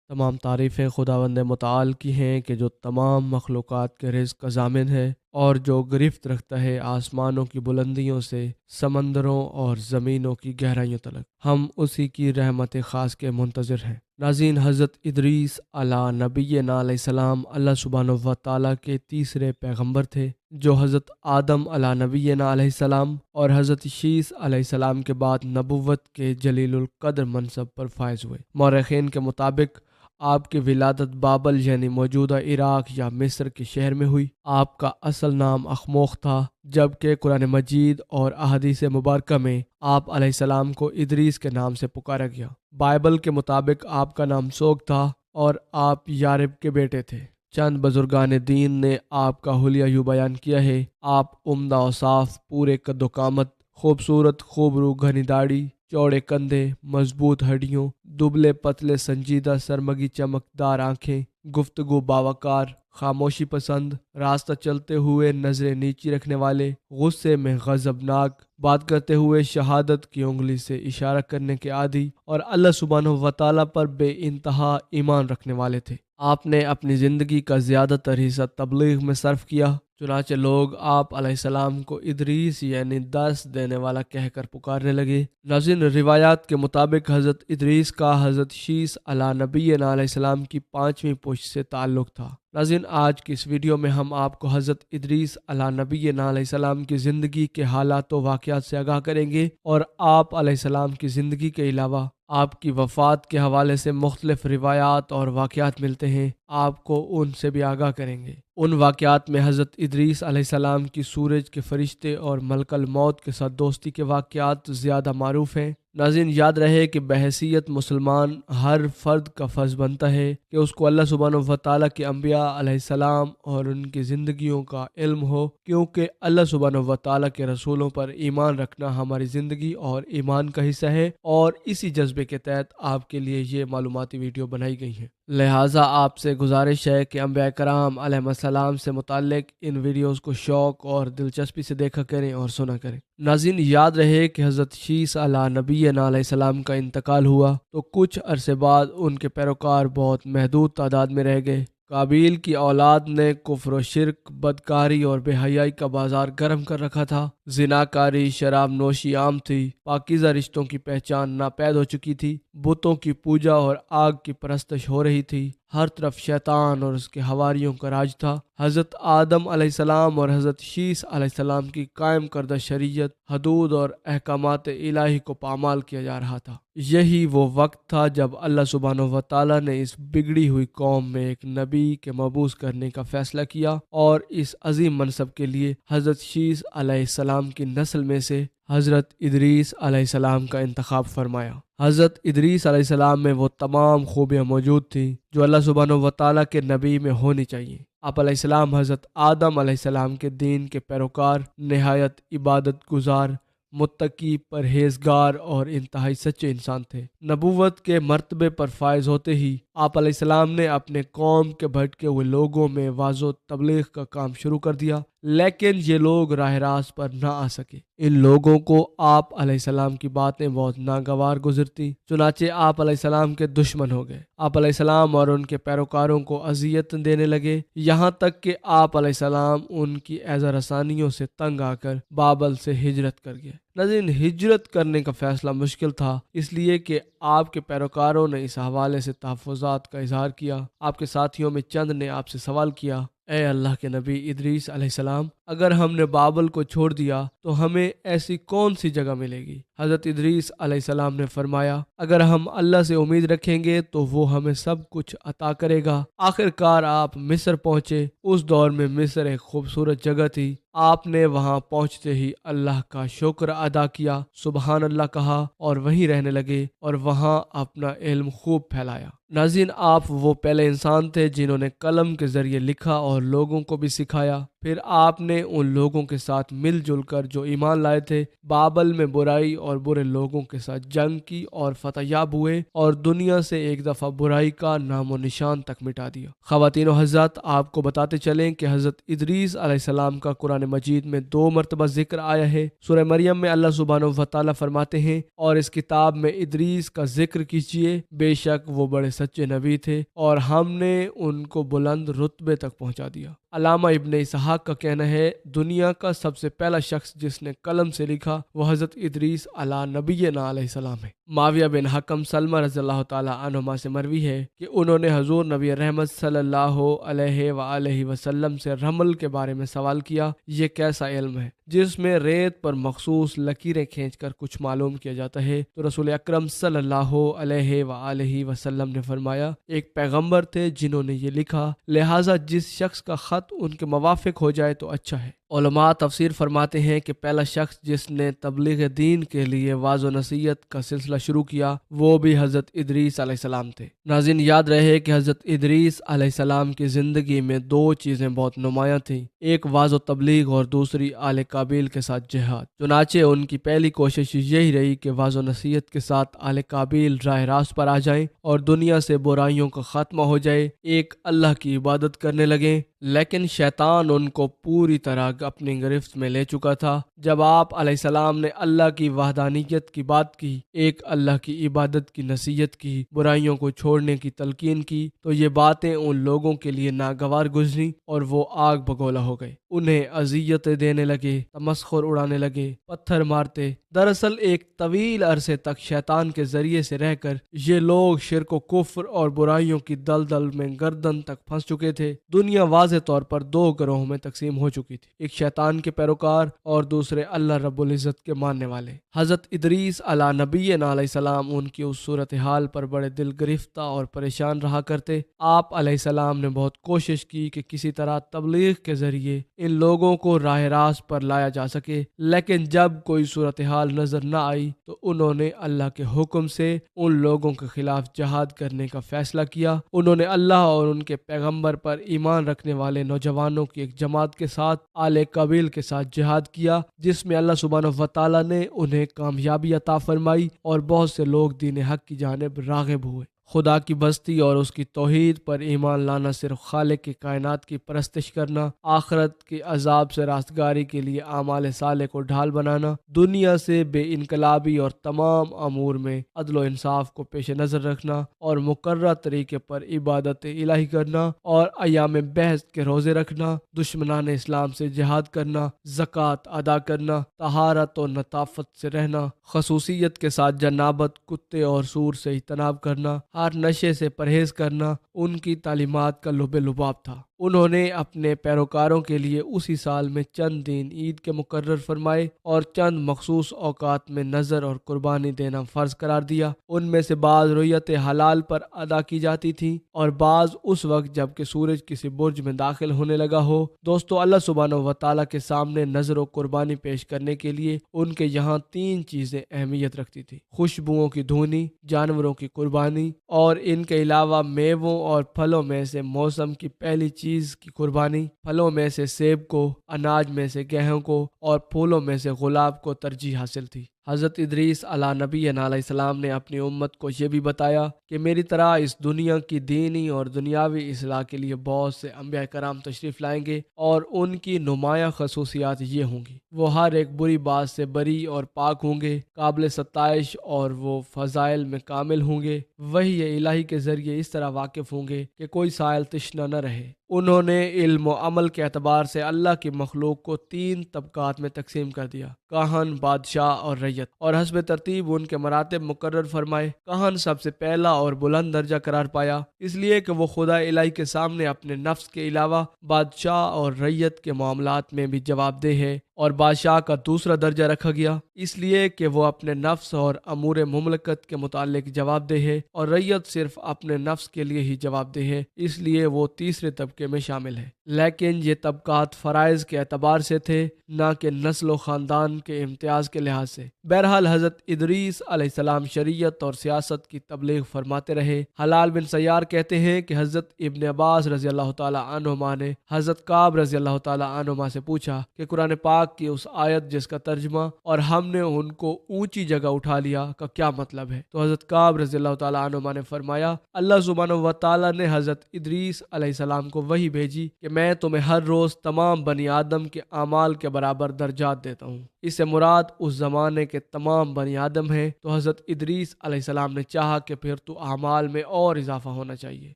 تمام تعریفیں خداوند متعال کی ہیں کہ جو تمام مخلوقات کے رزق کا ضامن ہے اور جو گرفت رکھتا ہے آسمانوں کی بلندیوں سے سمندروں اور زمینوں کی گہرائیوں تلک۔ ہم اسی کی رحمت خاص کے منتظر ہیں۔ ناظرین، حضرت ادریس علیہ نبینا علیہ السلام اللہ سبحانہ و تعالیٰ کے تیسرے پیغمبر تھے جو حضرت آدم علیہ نبینا علیہ السلام اور حضرت شیس علیہ السلام کے بعد نبوت کے جلیل القدر منصب پر فائز ہوئے۔ مورخین کے مطابق آپ کی ولادت بابل یعنی موجودہ عراق یا مصر کے شہر میں ہوئی۔ آپ کا اصل نام اخموخ تھا، جبکہ قرآن مجید اور احادیث مبارکہ میں آپ علیہ السلام کو ادریس کے نام سے پکارا گیا۔ بائبل کے مطابق آپ کا نام سوگ تھا اور آپ یارب کے بیٹے تھے۔ چند بزرگان دین نے آپ کا حلیہ یوں بیان کیا ہے: آپ عمدہ و صاف، پورے قد و قامت، خوبصورت، خوبرو، گھنی داڑھی، چوڑے کندھے، مضبوط ہڈیوں، دبلے پتلے، سنجیدہ سرمگی، چمکدار آنکھیں، گفتگو باوقار، خاموشی پسند، راستہ چلتے ہوئے نظریں نیچی رکھنے والے، غصے میں غضبناک، بات کرتے ہوئے شہادت کی انگلی سے اشارہ کرنے کے عادی، اور اللہ سبحانہ و تعالیٰ پر بے انتہا ایمان رکھنے والے تھے۔ آپ نے اپنی زندگی کا زیادہ تر حصہ تبلیغ میں صرف کیا، چنانچہ لوگ آپ علیہ السلام کو ادریس یعنی درس دینے والا کہہ کر پکارنے لگے۔ ناظرین، روایات کے مطابق حضرت ادریس کا حضرت شیس علیہ نبینا علیہ السلام کی 5ویں پشت سے تعلق تھا۔ ناظرین، آج کی اس ویڈیو میں ہم آپ کو حضرت ادریس علیہ نبینا علیہ السلام کی زندگی کے حالات و واقعات سے آگاہ کریں گے اور آپ علیہ السلام کی زندگی کے علاوہ آپ کی وفات کے حوالے سے مختلف روایات اور واقعات ملتے ہیں، آپ کو ان سے بھی آگاہ کریں گے۔ ان واقعات میں حضرت ادریس علیہ السلام کی سورج کے فرشتے اور ملک الموت کے ساتھ دوستی کے واقعات زیادہ معروف ہیں۔ ناظرین، یاد رہے کہ بحیثیت مسلمان ہر فرد کا فرض بنتا ہے کہ اس کو اللہ سبحانہ و تعالیٰ کے انبیاء علیہ السلام اور ان کی زندگیوں کا علم ہو، کیونکہ اللہ سبحانہ و تعالیٰ کے رسولوں پر ایمان رکھنا ہماری زندگی اور ایمان کا حصہ ہے، اور اسی جذبے کے تحت آپ کے لیے یہ معلوماتی ویڈیو بنائی گئی ہے۔ لہٰذا آپ سے گزارش ہے کہ انبیاء کرام علیہ السلام سے متعلق ان ویڈیوز کو شوق اور دلچسپی سے دیکھا کریں اور سنا کریں۔ ناظرین، یاد رہے کہ حضرت شیس علیہ نبینا علیہ السلام کا انتقال ہوا تو کچھ عرصے بعد ان کے پیروکار بہت محدود تعداد میں رہ گئے۔ قابیل کی اولاد نے کفر و شرک، بدکاری اور بے حیائی کا بازار گرم کر رکھا تھا۔ زناکاری، شراب نوشی عام تھی، پاکیزہ رشتوں کی پہچان ناپید ہو چکی تھی، بتوں کی پوجا اور آگ کی پرستش ہو رہی تھی، ہر طرف شیطان اور اس کے حواریوں کا راج تھا۔ حضرت آدم علیہ السلام اور حضرت شیس علیہ السلام کی قائم کردہ شریعت، حدود اور احکامات الہی کو پامال کیا جا رہا تھا۔ یہی وہ وقت تھا جب اللہ سبحانہ و تعالیٰ نے اس بگڑی ہوئی قوم میں ایک نبی کے مبعوث کرنے کا فیصلہ کیا اور اس عظیم منصب کے لیے حضرت شیس علیہ السلام کی نسل میں سے حضرت ادریس علیہ السلام کا انتخاب فرمایا۔ حضرت ادریس علیہ السلام میں وہ تمام خوبیاں موجود تھیں جو اللہ سبحانہ و تعالیٰ کے نبی میں ہونی چاہیے۔ آپ علیہ السلام حضرت آدم علیہ السلام کے دین کے پیروکار، نہایت عبادت گزار، متقی، پرہیزگار اور انتہائی سچے انسان تھے۔ نبوت کے مرتبے پر فائز ہوتے ہی آپ علیہ السلام نے اپنے قوم کے بھٹکے ہوئے لوگوں میں واعظ و تبلیغ کا کام شروع کر دیا، لیکن یہ لوگ راہ راست پر نہ آ سکے۔ ان لوگوں کو آپ علیہ السلام کی باتیں بہت ناگوار گزرتی، چنانچہ آپ علیہ السلام کے دشمن ہو گئے۔ آپ علیہ السلام اور ان کے پیروکاروں کو اذیت دینے لگے، یہاں تک کہ آپ علیہ السلام ان کی ایذا رسانیوں سے تنگ آ کر بابل سے ہجرت کر گئے۔ ناظرین، ہجرت کرنے کا فیصلہ مشکل تھا، اس لیے کہ آپ کے پیروکاروں نے اس حوالے سے تحفظات کا اظہار کیا۔ آپ کے ساتھیوں میں چند نے آپ سے سوال کیا: اے اللہ کے نبی ادریس علیہ السلام، اگر ہم نے بابل کو چھوڑ دیا تو ہمیں ایسی کون سی جگہ ملے گی؟ حضرت ادریس علیہ السلام نے فرمایا: اگر ہم اللہ سے امید رکھیں گے تو وہ ہمیں سب کچھ عطا کرے گا۔ آخر کار آپ مصر پہنچے۔ اس دور میں مصر ایک خوبصورت جگہ تھی۔ آپ نے وہاں پہنچتے ہی اللہ کا شکر ادا کیا، سبحان اللہ کہا اور وہیں رہنے لگے اور وہاں اپنا علم خوب پھیلایا۔ ناظرین، آپ وہ پہلے انسان تھے جنہوں نے قلم کے ذریعے لکھا اور لوگوں کو بھی سکھایا۔ پھر آپ نے ان لوگوں کے ساتھ مل جل کر جو ایمان لائے تھے بابل میں برائی اور برے لوگوں کے ساتھ جنگ کی اور فتح یاب ہوئے اور دنیا سے ایک دفعہ برائی کا نام و نشان تک مٹا دیا۔ خواتین و حضرات، آپ کو بتاتے چلیں کہ حضرت ادریس علیہ السلام کا قرآن مجید میں 2 مرتبہ ذکر آیا ہے۔ سورہ مریم میں اللہ سبحانہ و تعالیٰ فرماتے ہیں، اور اس کتاب میں ادریس کا ذکر کیجیے، بے شک وہ بڑے سچے نبی تھے اور ہم نے ان کو بلند رتبے تک پہنچا دیا۔ علامہ ابن اسحاق کا کہنا ہے، دنیا کا سب سے پہلا شخص جس نے قلم سے لکھا وہ حضرت ادریس علی نبینا علیہ السلام ہے۔ معاویہ بن حکم سلمہ رضی اللہ تعالی عنہما سے مروی ہے کہ انہوں نے حضور نبی رحمت صلی اللہ علیہ وآلہ وسلم سے رمل کے بارے میں سوال کیا، یہ کیسا علم ہے جس میں ریت پر مخصوص لکیریں کھینچ کر کچھ معلوم کیا جاتا ہے؟ تو رسول اکرم صلی اللہ علیہ وآلہ وسلم نے فرمایا، ایک پیغمبر تھے جنہوں نے یہ لکھا، لہٰذا جس شخص کا خط ان کے موافق ہو جائے تو اچھا ہے۔ علماء تفسیر فرماتے ہیں کہ پہلا شخص جس نے تبلیغ دین کے لیے واعظ و نصیحت کا سلسلہ شروع کیا وہ بھی حضرت ادریس علیہ السلام تھے۔ ناظرین، یاد رہے کہ حضرت ادریس علیہ السلام کی زندگی میں 2 چیزیں بہت نمایاں تھیں، ایک واعظ و تبلیغ اور دوسری آل قابیل کے ساتھ جہاد۔ چنانچہ ان کی پہلی کوشش یہی رہی کہ واعظ و نصیحت کے ساتھ آل قابیل راہ راست پر آ جائیں اور دنیا سے برائیوں کا خاتمہ ہو جائے، ایک اللہ کی عبادت کرنے لگیں۔ لیکن شیطان ان کو پوری طرح اپنی گرفت میں لے چکا تھا۔ جب آپ علیہ السلام نے اللہ کی وحدانیت کی بات کی، ایک اللہ کی عبادت کی نصیحت کی، برائیوں کو چھوڑنے کی تلقین کی، تو یہ باتیں ان لوگوں کے لیے ناگوار گزری اور وہ آگ بگولا ہو گئے۔ انہیں اذیتیں دینے لگے، تمسخر اڑانے لگے، پتھر مارتے۔ دراصل ایک طویل عرصے تک شیطان کے ذریعے سے رہ کر یہ لوگ شرک و کفر اور برائیوں کی دلدل میں گردن تک پھنس چکے تھے۔ دنیا واضح طور پر 2 گروہوں میں تقسیم ہو چکی تھی، ایک شیطان کے پیروکار اور دوسرے اللہ رب العزت کے ماننے والے۔ حضرت ادریس علی نبینا علیہ السلام ان کی اس صورتحال پر بڑے دل گرفتہ اور پریشان رہا کرتے۔ آپ علیہ السلام نے بہت کوشش کی کہ کسی طرح تبلیغ کے ذریعے ان لوگوں کو راہ راست پر لایا جا سکے، لیکن جب کوئی صورتحال نظر نہ آئی تو انہوں نے اللہ کے حکم سے ان لوگوں کے خلاف جہاد کرنے کا فیصلہ کیا۔ انہوں نے اللہ اور ان کے پیغمبر پر ایمان رکھنے والے نوجوانوں کی ایک جماعت کے ساتھ آل قبیل کے ساتھ جہاد کیا، جس میں اللہ سبحانہ و تعالیٰ نے انہیں کامیابی عطا فرمائی اور بہت سے لوگ دین حق کی جانب راغب ہوئے۔ خدا کی بستی اور اس کی توحید پر ایمان لانا صرف خالق کی کائنات کی پرستش کرنا، آخرت کے عذاب سے راستگاری کے لیے اعمال صالح کو ڈھال بنانا، دنیا سے بے انقلابی اور تمام امور میں عدل و انصاف کو پیش نظر رکھنا اور مقررہ طریقے پر عبادت الہی کرنا اور ایام بحث کے روزے رکھنا، دشمنان اسلام سے جہاد کرنا، زکوٰۃ ادا کرنا، طہارت و نطافت سے رہنا، خصوصیت کے ساتھ جنابت، کتے اور سور سے اجتناب کرنا، ہر نشے سے پرہیز کرنا ان کی تعلیمات کا لب لباب تھا۔ انہوں نے اپنے پیروکاروں کے لیے اسی سال میں چند دن عید کے مقرر فرمائے اور چند مخصوص اوقات میں نذر اور قربانی دینا فرض قرار دیا۔ ان میں سے بعض رویت حلال پر ادا کی جاتی تھیں اور بعض اس وقت جب کہ سورج کسی برج میں داخل ہونے لگا ہو۔ دوستو، اللہ سبحانہ و تعالیٰ کے سامنے نذر و قربانی پیش کرنے کے لیے ان کے یہاں 3 چیزیں اہمیت رکھتی تھی: خوشبوؤں کی دھونی، جانوروں کی قربانی اور ان کے علاوہ میووں اور پھلوں میں سے موسم کی پہلی چیز کی قربانی۔ پھلوں میں سے سیب کو، اناج میں سے گیہوں کو اور پھولوں میں سے گلاب کو ترجیح حاصل تھی۔ حضرت ادریس علی نبینا علیہ السلام نے اپنی امت کو یہ بھی بتایا کہ میری طرح اس دنیا کی دینی اور دنیاوی اصلاح کے لیے بہت سے انبیاء کرام تشریف لائیں گے اور ان کی نمایاں خصوصیات یہ ہوں گی: وہ ہر ایک بری بات سے بری اور پاک ہوں گے، قابل ستائش اور وہ فضائل میں کامل ہوں گے، وحی الہی کے ذریعے اس طرح واقف ہوں گے کہ کوئی سائل تشنہ نہ رہے۔ انہوں نے علم و عمل کے اعتبار سے اللہ کی مخلوق کو 3 طبقات میں تقسیم کر دیا: کاہن، بادشاہ اور ریت، اور حسب ترتیب ان کے مراتب مقرر فرمائے۔ کاہن سب سے پہلا اور بلند درجہ قرار پایا، اس لیے کہ وہ خدا الہی کے سامنے اپنے نفس کے علاوہ بادشاہ اور ریت کے معاملات میں بھی جواب دہ ہے اور بادشاہ کا دوسرا درجہ رکھا گیا، اس لیے کہ وہ اپنے نفس اور امور مملکت کے متعلق جواب دہ ہے، اور رعیت صرف اپنے نفس کے لیے ہی جواب دہ ہے، اس لیے وہ تیسرے طبقے میں شامل ہے۔ لیکن یہ طبقات فرائض کے اعتبار سے تھے، نہ کہ نسل و خاندان کے امتیاز کے لحاظ سے۔ بہرحال حضرت ادریس علیہ السلام شریعت اور سیاست کی تبلیغ فرماتے رہے۔ حلال بن سیار کہتے ہیں کہ حضرت ابن عباس رضی اللہ تعالی عنہما نے حضرت کعب رضی اللہ تعالی عنہما سے پوچھا کہ قرآن پاک کی اس آیت جس کا ترجمہ اور ہم نے ان کو اونچی جگہ اٹھا لیا کا کیا مطلب ہے؟ تو حضرت کعب رضی اللہ تعالی عنہما نے فرمایا، اللہ سبحانہ و تعالی نے حضرت ادریس علیہ السلام کو وحی بھیجی کہ میں تمہیں ہر روز تمام بنی آدم کے اعمال کے برابر درجات دیتا ہوں۔ اس سے مراد اس زمانے کے تمام بنی آدم ہیں۔ تو حضرت ادریس علیہ السلام نے چاہا کہ پھر تو اعمال میں اور اضافہ ہونا چاہیے،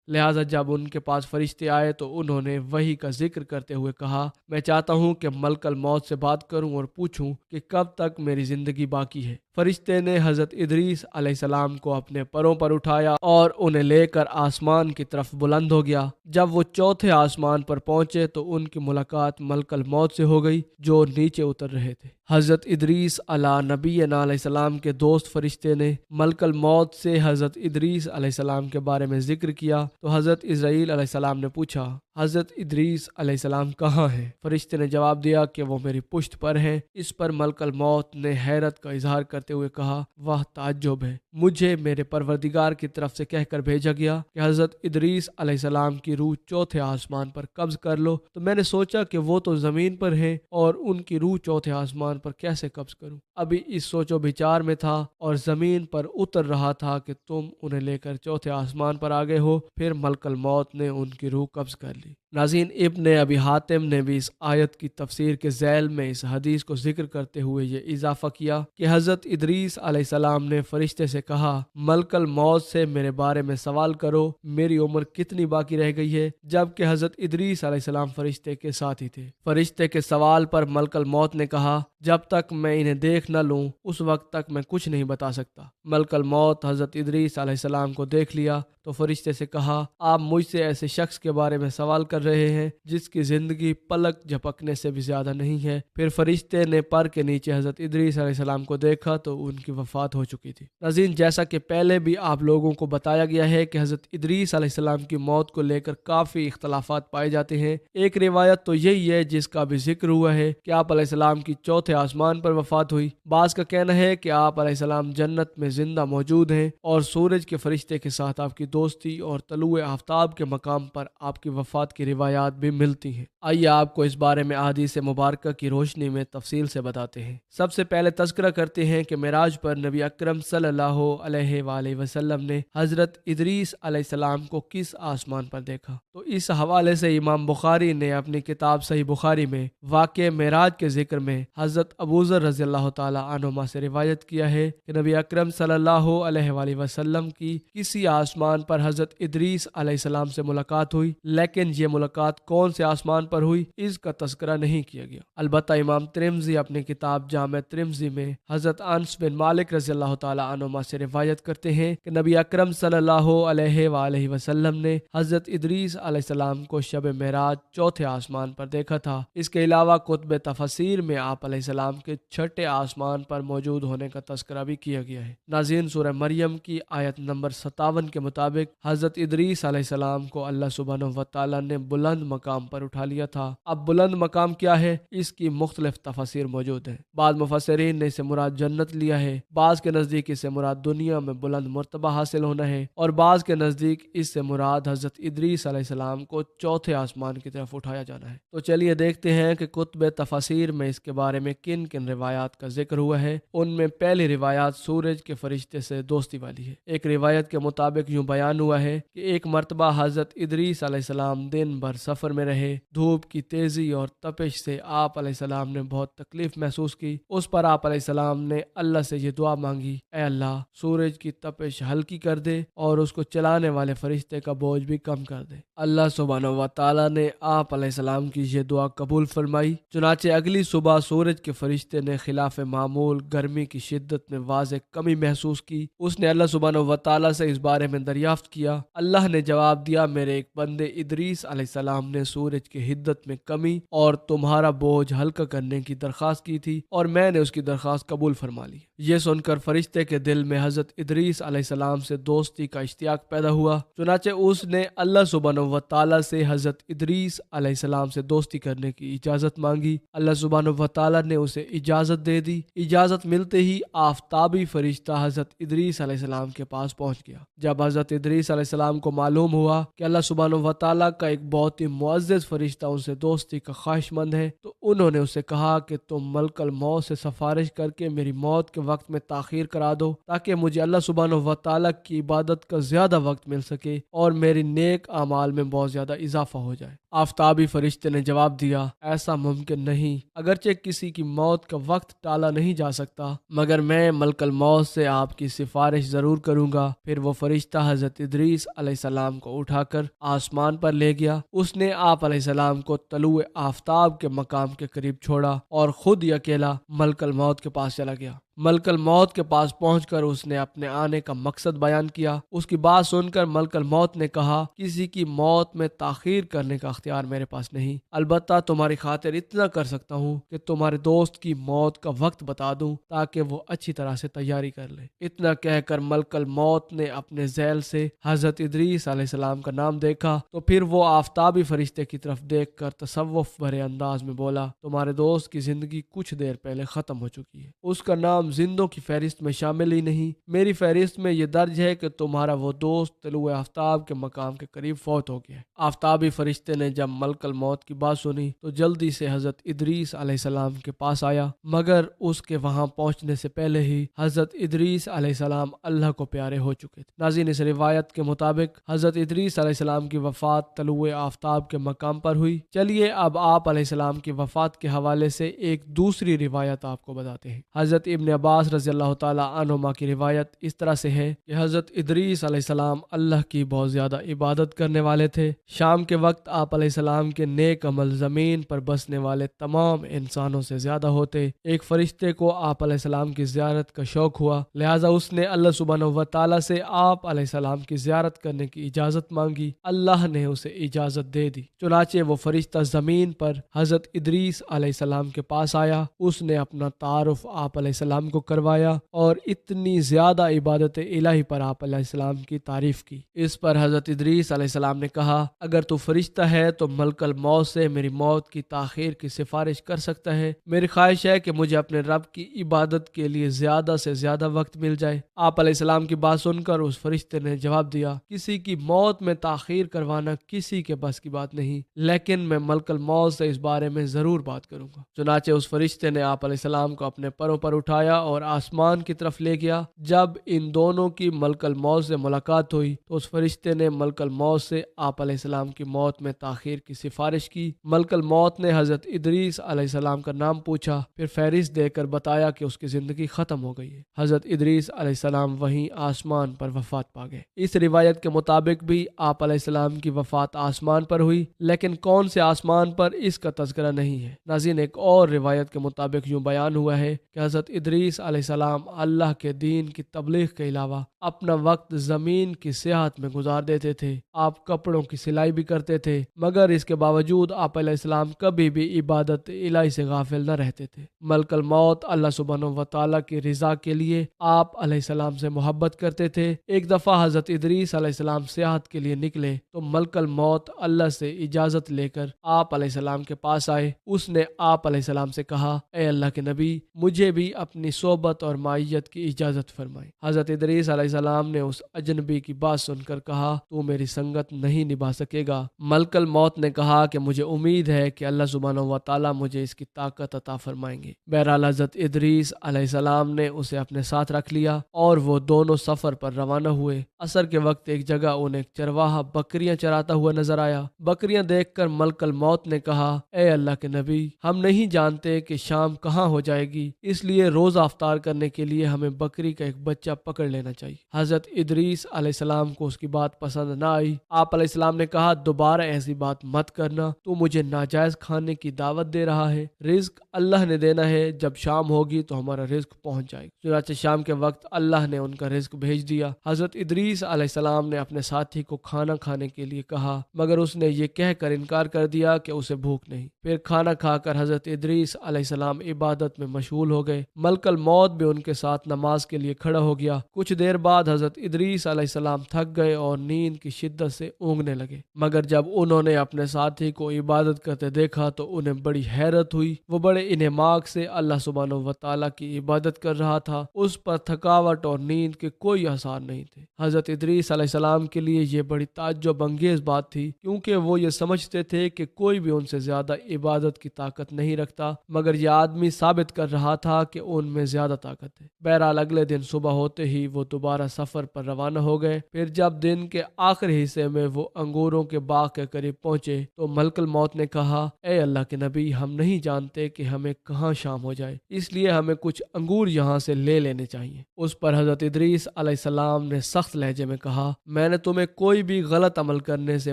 لہٰذا جب ان کے پاس فرشتے آئے تو انہوں نے وحی کا ذکر کرتے ہوئے کہا، میں چاہتا ہوں کہ ملک الموت سے بات کروں اور پوچھوں کہ کب تک میری زندگی باقی ہے۔ فرشتے نے حضرت ادریس علیہ السلام کو اپنے پروں پر اٹھایا اور انہیں لے کر آسمان کی طرف بلند ہو گیا۔ جب وہ چوتھے آسمان پر پہنچے تو ان کی ملاقات ملک الموت سے ہو گئی جو نیچے اتر رہے تھے۔ حضرت ادریس علیہ نبینا علیہ السلام کے دوست فرشتے نے ملک الموت سے حضرت ادریس علیہ السلام کے بارے میں ذکر کیا تو حضرت اسرائیل علیہ السلام نے پوچھا، حضرت ادریس علیہ السلام کہاں ہیں؟ فرشتے نے جواب دیا کہ وہ میری پشت پر ہیں۔ اس پر ملک الموت نے حیرت کا اظہار کرتے ہوئے کہا، واہ تعجب ہے، مجھے میرے پروردگار کی طرف سے کہہ کر بھیجا گیا کہ حضرت ادریس علیہ السلام کی روح چوتھے آسمان پر قبض کر لو، تو میں نے سوچا کہ وہ تو زمین پر ہیں اور ان کی روح چوتھے آسمان پر کیسے قبض کروں؟ ابھی اس سوچ و بچار میں تھا اور زمین پر اتر رہا تھا کہ تم انہیں لے کر چوتھے آسمان پر آ گئے ہو، پھر ملک الموت نے ان کی روح قبض کر لی۔ ناظرین، ابن ابی حاتم نے بھی اس آیت کی تفسیر کے ذیل میں اس حدیث کو ذکر کرتے ہوئے یہ اضافہ کیا کہ حضرت ادریس علیہ السلام نے فرشتے سے کہا، ملک الموت سے میرے بارے میں سوال کرو، میری عمر کتنی باقی رہ گئی ہے؟ جبکہ حضرت ادریس علیہ السلام فرشتے کے ساتھ ہی تھے۔ فرشتے کے سوال پر ملک الموت نے کہا، جب تک میں انہیں دیکھ نہ لوں اس وقت تک میں کچھ نہیں بتا سکتا۔ ملک الموت حضرت ادریس علیہ السلام کو دیکھ لیا تو فرشتے سے کہا، آپ مجھ سے ایسے شخص کے بارے میں سوال کر رہے ہیں جس کی زندگی پلک جھپکنے سے بھی زیادہ نہیں ہے۔ پھر فرشتے نے پر کے نیچے حضرت ادریس علیہ السلام کو دیکھا تو ان کی وفات ہو چکی تھی۔ ناظرین، جیسا کہ پہلے بھی آپ لوگوں کو بتایا گیا ہے کہ حضرت ادریس علیہ السلام کی موت کو لے کر کافی اختلافات پائے جاتے ہیں۔ ایک روایت تو یہی ہے جس کا بھی ذکر ہوا ہے کہ آپ علیہ السلام کی چوتھے آسمان پر وفات ہوئی۔ بعض کا کہنا ہے کہ آپ علیہ السلام جنت میں زندہ موجود ہیں اور سورج کے فرشتے کے ساتھ آپ کی دوستی اور طلوع آفتاب کے مقام پر آپ کی وفات کی روایات بھی ملتی ہیں۔ آئیے آپ کو اس بارے میں احادیث مبارکہ کی روشنی میں تفصیل سے بتاتے ہیں۔ سب سے پہلے تذکرہ کرتے ہیں کہ معراج پر نبی اکرم صلی اللہ علیہ وآلہ وسلم نے حضرت ادریس علیہ السلام کو کس آسمان پر دیکھا؟ تو اس حوالے سے امام بخاری نے اپنی کتاب صحیح بخاری میں واقع معراج کے ذکر میں حضرت ابوذر رضی اللہ تعالی عنہما سے روایت کیا ہے کہ نبی اکرم صلی اللہ علیہ وآلہ وسلم کی کسی آسمان پر حضرت ادریس علیہ السلام سے ملاقات ہوئی، لیکن یہ ملاقات کون سے آسمان پر ہوئی اس کا تذکرہ نہیں کیا گیا۔ البتہ امام ترمذی اپنی کتاب جامع ترمذی میں حضرت انس بن مالک رضی اللہ تعالی عنہما سے روایت کرتے ہیں کہ نبی اکرم صلی اللہ علیہ وآلہ وسلم نے حضرت ادریس علیہ السلام کو شب معراج چوتھے آسمان پر دیکھا تھا۔ اس کے علاوہ کتب تفسیر میں آپ علیہ السلام کے چھٹے آسمان پر موجود ہونے کا تذکرہ بھی کیا گیا ہے۔ ناظرین، سورہ مریم کی آیت نمبر 57 کے مطابق حضرت ادریس علیہ السلام کو اللہ سبحانہ و تعالی نے بلند مقام پر اٹھا لیا تھا۔ اب بلند مقام کیا ہے، اس کی مختلف تفاسیر موجود ہیں۔ بعض مفسرین نے اسے مراد جنت لیا ہے، بعض کے نزدیک اسے مراد دنیا میں بلند مرتبہ حاصل ہونا ہے، اور بعض کے نزدیک اس سے مراد حضرت ادریس علیہ السلام کو چوتھے آسمان کی طرف اٹھایا جانا ہے۔ تو چلیے دیکھتے ہیں کہ کتب تفاسیر میں اس کے بارے میں کن کن روایات کا ذکر ہوا ہے۔ ان میں پہلی روایات سورج کے فرشتے سے دوستی والی ہے۔ ایک روایت کے مطابق یوں بیان ہوا ہے کہ ایک مرتبہ حضرت ادریس علیہ السلام دن بھر سفر میں رہے۔ دھوپ کی تیزی اور تپش سے آپ علیہ السلام نے بہت تکلیف محسوس کی۔ اس پر آپ علیہ السلام نے اللہ سے یہ دعا مانگی، اے اللہ، سورج کی تپش ہلکی کر دے اور اس کو چلانے والے فرشتے کا بوجھ بھی کم کر دے۔ اللہ سبحانہ و تعالی نے آپ علیہ السلام کی یہ دعا قبول فرمائی۔ چنانچہ اگلی صبح سورج کے فرشتے نے خلاف معمول گرمی کی شدت میں واضح کمی محسوس کی۔ اس نے اللہ سبحانہ و تعالی سے اس بارے میں دریافت دریافت کیا؟ اللہ نے جواب دیا، میرے ایک بندے ادریس علیہ السلام نے سورج کی حدت میں کمی اور تمہارا بوجھ ہلکا کرنے کی درخواست کی تھی اور میں نے اس کی درخواست قبول فرما لی۔ یہ سن کر فرشتے کے دل میں حضرت ادریس علیہ السلام سے دوستی کا اشتیاق پیدا ہوا، چنانچہ اس نے اللہ سبحانہ و تعالیٰ سے حضرت ادریس علیہ السلام سے دوستی کرنے کی اجازت مانگی۔ اللہ سبحانہ و تعالیٰ نے اسے اجازت دے دی۔ اجازت ملتے ہی آفتابی فرشتہ حضرت ادریس علیہ السلام کے پاس پہنچ گیا۔ جب حضرت ادریس علیہ السلام کو معلوم ہوا کہ اللہ سبحانہ و تعالیٰ کا ایک بہت ہی معزز فرشتہ ان سے دوستی کا خواہش مند ہے، تو انہوں نے اسے کہا کہ تم ملک الموت سے سفارش کر کے میری موت کے وقت میں تاخیر کرا دو، تاکہ مجھے اللہ سبحانہ و تعالیٰ کی عبادت کا زیادہ وقت مل سکے اور میری نیک اعمال میں بہت زیادہ اضافہ ہو جائے۔ آفتابی فرشتے نے جواب دیا، ایسا ممکن نہیں، اگرچہ کسی کی موت کا وقت ٹالا نہیں جا سکتا، مگر میں ملک الموت سے آپ کی سفارش ضرور کروں گا۔ پھر وہ فرشتہ حضرت ادریس علیہ السلام کو اٹھا کر آسمان پر لے گیا۔ اس نے آپ علیہ السلام کو طلوع آفتاب کے مقام کے قریب چھوڑا اور خود ہی اکیلا ملک الموت کے پاس چلا گیا۔ ملک الموت کے پاس پہنچ کر اس نے اپنے آنے کا مقصد بیان کیا۔ اس کی بات سن کر ملک الموت نے کہا، کسی کی موت میں تاخیر کرنے کا اختیار میرے پاس نہیں، البتہ تمہاری خاطر اتنا کر سکتا ہوں کہ تمہارے دوست کی موت کا وقت بتا دوں تاکہ وہ اچھی طرح سے تیاری کر لے۔ اتنا کہہ کر ملک الموت نے اپنے ذیل سے حضرت ادریس علیہ السلام کا نام دیکھا تو پھر وہ آفتابی فرشتے کی طرف دیکھ کر تصوف بھرے انداز میں بولا، تمہارے دوست کی زندگی کچھ دیر پہلے ختم ہو چکی ہے، اس کا نام زندوں کی فہرست میں شامل ہی نہیں، میری فہرست میں یہ درج ہے کہ تمہارا وہ دوست طلوع آفتاب کے مقام کے قریب فوت ہو گیا ہے۔ آفتابی فرشتے نے جب ملک الموت کی بات سنی تو جلدی سے حضرت ادریس علیہ السلام کے پاس آیا، مگر اس کے وہاں پہنچنے سے پہلے ہی حضرت ادریس علیہ السلام اللہ کو پیارے ہو چکے تھے۔ ناظرین، اس روایت کے مطابق حضرت ادریس علیہ السلام کی وفات طلوع آفتاب کے مقام پر ہوئی۔ چلیے اب آپ علیہ السلام کی وفات کے حوالے سے ایک دوسری روایت آپ کو بتاتے ہیں۔ حضرت ابن عباس رضی اللہ تعالی عنہما کی روایت اس طرح سے ہے کہ حضرت ادریس علیہ السلام اللہ کی بہت زیادہ عبادت کرنے والے تھے۔ شام کے وقت آپ علیہ السلام کے نیک عمل زمین پر بسنے والے تمام انسانوں سے زیادہ ہوتے۔ ایک فرشتے کو آپ علیہ السلام کی زیارت کا شوق ہوا، لہٰذا اس نے اللہ سبحانہ و تعالیٰ سے آپ علیہ السلام کی زیارت کرنے کی اجازت مانگی۔ اللہ نے اسے اجازت دے دی، چنانچہ وہ فرشتہ زمین پر حضرت ادریس علیہ السلام کے پاس آیا۔ اس نے اپنا تعارف آپ علیہ السلام کو کروایا اور اتنی زیادہ عبادت الہی پر آپ علیہ السلام کی تعریف کی۔ اس پر حضرت ادریس علیہ السلام نے کہا، اگر تو فرشتہ ہے تو ملک الموت سے میری موت کی تاخیر کی سفارش کر سکتا ہے۔ میری خواہش ہے کہ مجھے اپنے رب کی عبادت کے لیے زیادہ سے زیادہ وقت مل جائے۔ آپ علیہ السلام کی بات سن کر اس فرشتے نے جواب دیا، کسی کی موت میں تاخیر کروانا کسی کے بس کی بات نہیں، لیکن میں ملک الموت سے اس بارے میں ضرور بات کروں گا۔ چنانچہ اس فرشتے نے آپ علیہ السلام کو اپنے پروں پر اٹھایا اور آسمان کی طرف لے گیا۔ جب ان دونوں کی ملک الموت سے ملاقات ہوئی تو اس فرشتے نے ملک الموت سے آپ علیہ السلام کی موت میں تاخیر کی سفارش کی۔ ملک الموت نے حضرت ادریس علیہ السلام کا نام پوچھا، پھر فہرست دے کر بتایا کہ اس کی زندگی ختم ہو گئی ہے۔ حضرت ادریس علیہ السلام وہیں آسمان پر وفات پا گئے۔ اس روایت کے مطابق بھی آپ علیہ السلام کی وفات آسمان پر ہوئی، لیکن کون سے آسمان پر اس کا تذکرہ نہیں ہے۔ ناظرین، ایک اور روایت کے مطابق یوں بیان ہوا ہے کہ حضرت ادریس علیہ السلام اللہ کے دین کی تبلیغ کے علاوہ اپنا وقت زمین کی سیاحت میں گزار دیتے تھے۔ آپ کپڑوں کی سلائی بھی کرتے تھے، مگر اس کے باوجود آپ علیہ السلام کبھی بھی عبادت الہی سے غافل نہ رہتے تھے۔ ملک الموت اللہ سبحانہ و تعالیٰ کی رضا کے لیے آپ علیہ السلام سے محبت کرتے تھے۔ ایک دفعہ حضرت ادریس علیہ السلام سیاحت کے لیے نکلے تو ملک الموت اللہ سے اجازت لے کر آپ علیہ السلام کے پاس آئے۔ اس نے آپ علیہ السلام سے کہا، اے اللہ کے نبی، مجھے بھی اپنی صحبت اور معیت کی اجازت فرمائے۔ حضرت ادریس علیہ السلام نے اس اجنبی کی بات سن کر کہا، تو میری سنگت نہیں نبھا سکے گا۔ ملک الموت نے کہا کہ مجھے امید ہے کہ اللہ سبحانہ و تعالیٰ مجھے اس کی طاقت عطا فرمائیں گے۔ بہرحال حضرت ادریس علیہ السلام نے اسے اپنے ساتھ رکھ لیا اور وہ دونوں سفر پر روانہ ہوئے۔ عصر کے وقت ایک جگہ انہیں ایک چرواہا بکریاں چراتا ہوا نظر آیا۔ بکریاں دیکھ کر ملک الموت نے کہا، اے اللہ کے نبی، ہم نہیں جانتے کہ شام کہاں ہو جائے گی، اس لیے روزہ تازہ افطار کرنے کے لیے ہمیں بکری کا ایک بچہ پکڑ لینا چاہیے۔ حضرت ادریس علیہ السلام کو اس کی بات پسند نہ آئی۔ آپ علیہ السلام نے کہا دوبارہ ایسی بات مت کرنا، تو مجھے ناجائز کھانے کی دعوت دے رہا ہے۔ رزق اللہ نے دینا ہے، جب شام ہوگی تو ہمارا رزق پہنچ جائے گا۔ چنانچہ شام کے وقت اللہ نے ان کا رزق بھیج دیا۔ حضرت ادریس علیہ السلام نے اپنے ساتھی کو کھانا کھانے کے لیے کہا، مگر اس نے یہ کہہ کر انکار کر دیا کہ اسے بھوک نہیں۔ پھر کھانا کھا کر حضرت ادریس علیہ السلام عبادت میں مشغول ہو گئے۔ ملک الموت بھی ان کے ساتھ نماز کے لیے کھڑا ہو گیا۔ کچھ دیر بعد حضرت ادریس علیہ السلام تھک گئے اور نیند کی شدت سے اونگنے لگے، مگر جب انہوں نے اپنے ساتھی کو عبادت کرتے دیکھا تو انہیں بڑی حیرت ہوئی۔ وہ بڑے انہماک سے اللہ سبحانہ و تعالیٰ کی عبادت کر رہا تھا، اس پر تھکاوٹ اور نیند کے کوئی آثار نہیں تھے۔ حضرت ادریس علیہ السلام کے لیے یہ بڑی تعجب انگیز بات تھی، کیونکہ وہ یہ سمجھتے تھے کہ کوئی بھی ان سے زیادہ عبادت کی طاقت نہیں رکھتا، مگر یہ آدمی ثابت کر رہا تھا کہ ان میں زیادہ طاقت ہے۔ بہرحال اگلے دن صبح ہوتے ہی وہ دوبارہ سفر پر روانہ ہو گئے۔ پھر جب دن کے آخری حصے میں وہ انگوروں کے باغ کے قریب پہنچے تو ملک الموت نے کہا، اے اللہ کے نبی، ہم نہیں جانتے کہ ہمیں کہاں شام ہو جائے، اس لیے ہمیں کچھ انگور یہاں سے لے لینے چاہیے۔ اس پر حضرت ادریس علیہ السلام نے سخت لہجے میں کہا، میں نے تمہیں کوئی بھی غلط عمل کرنے سے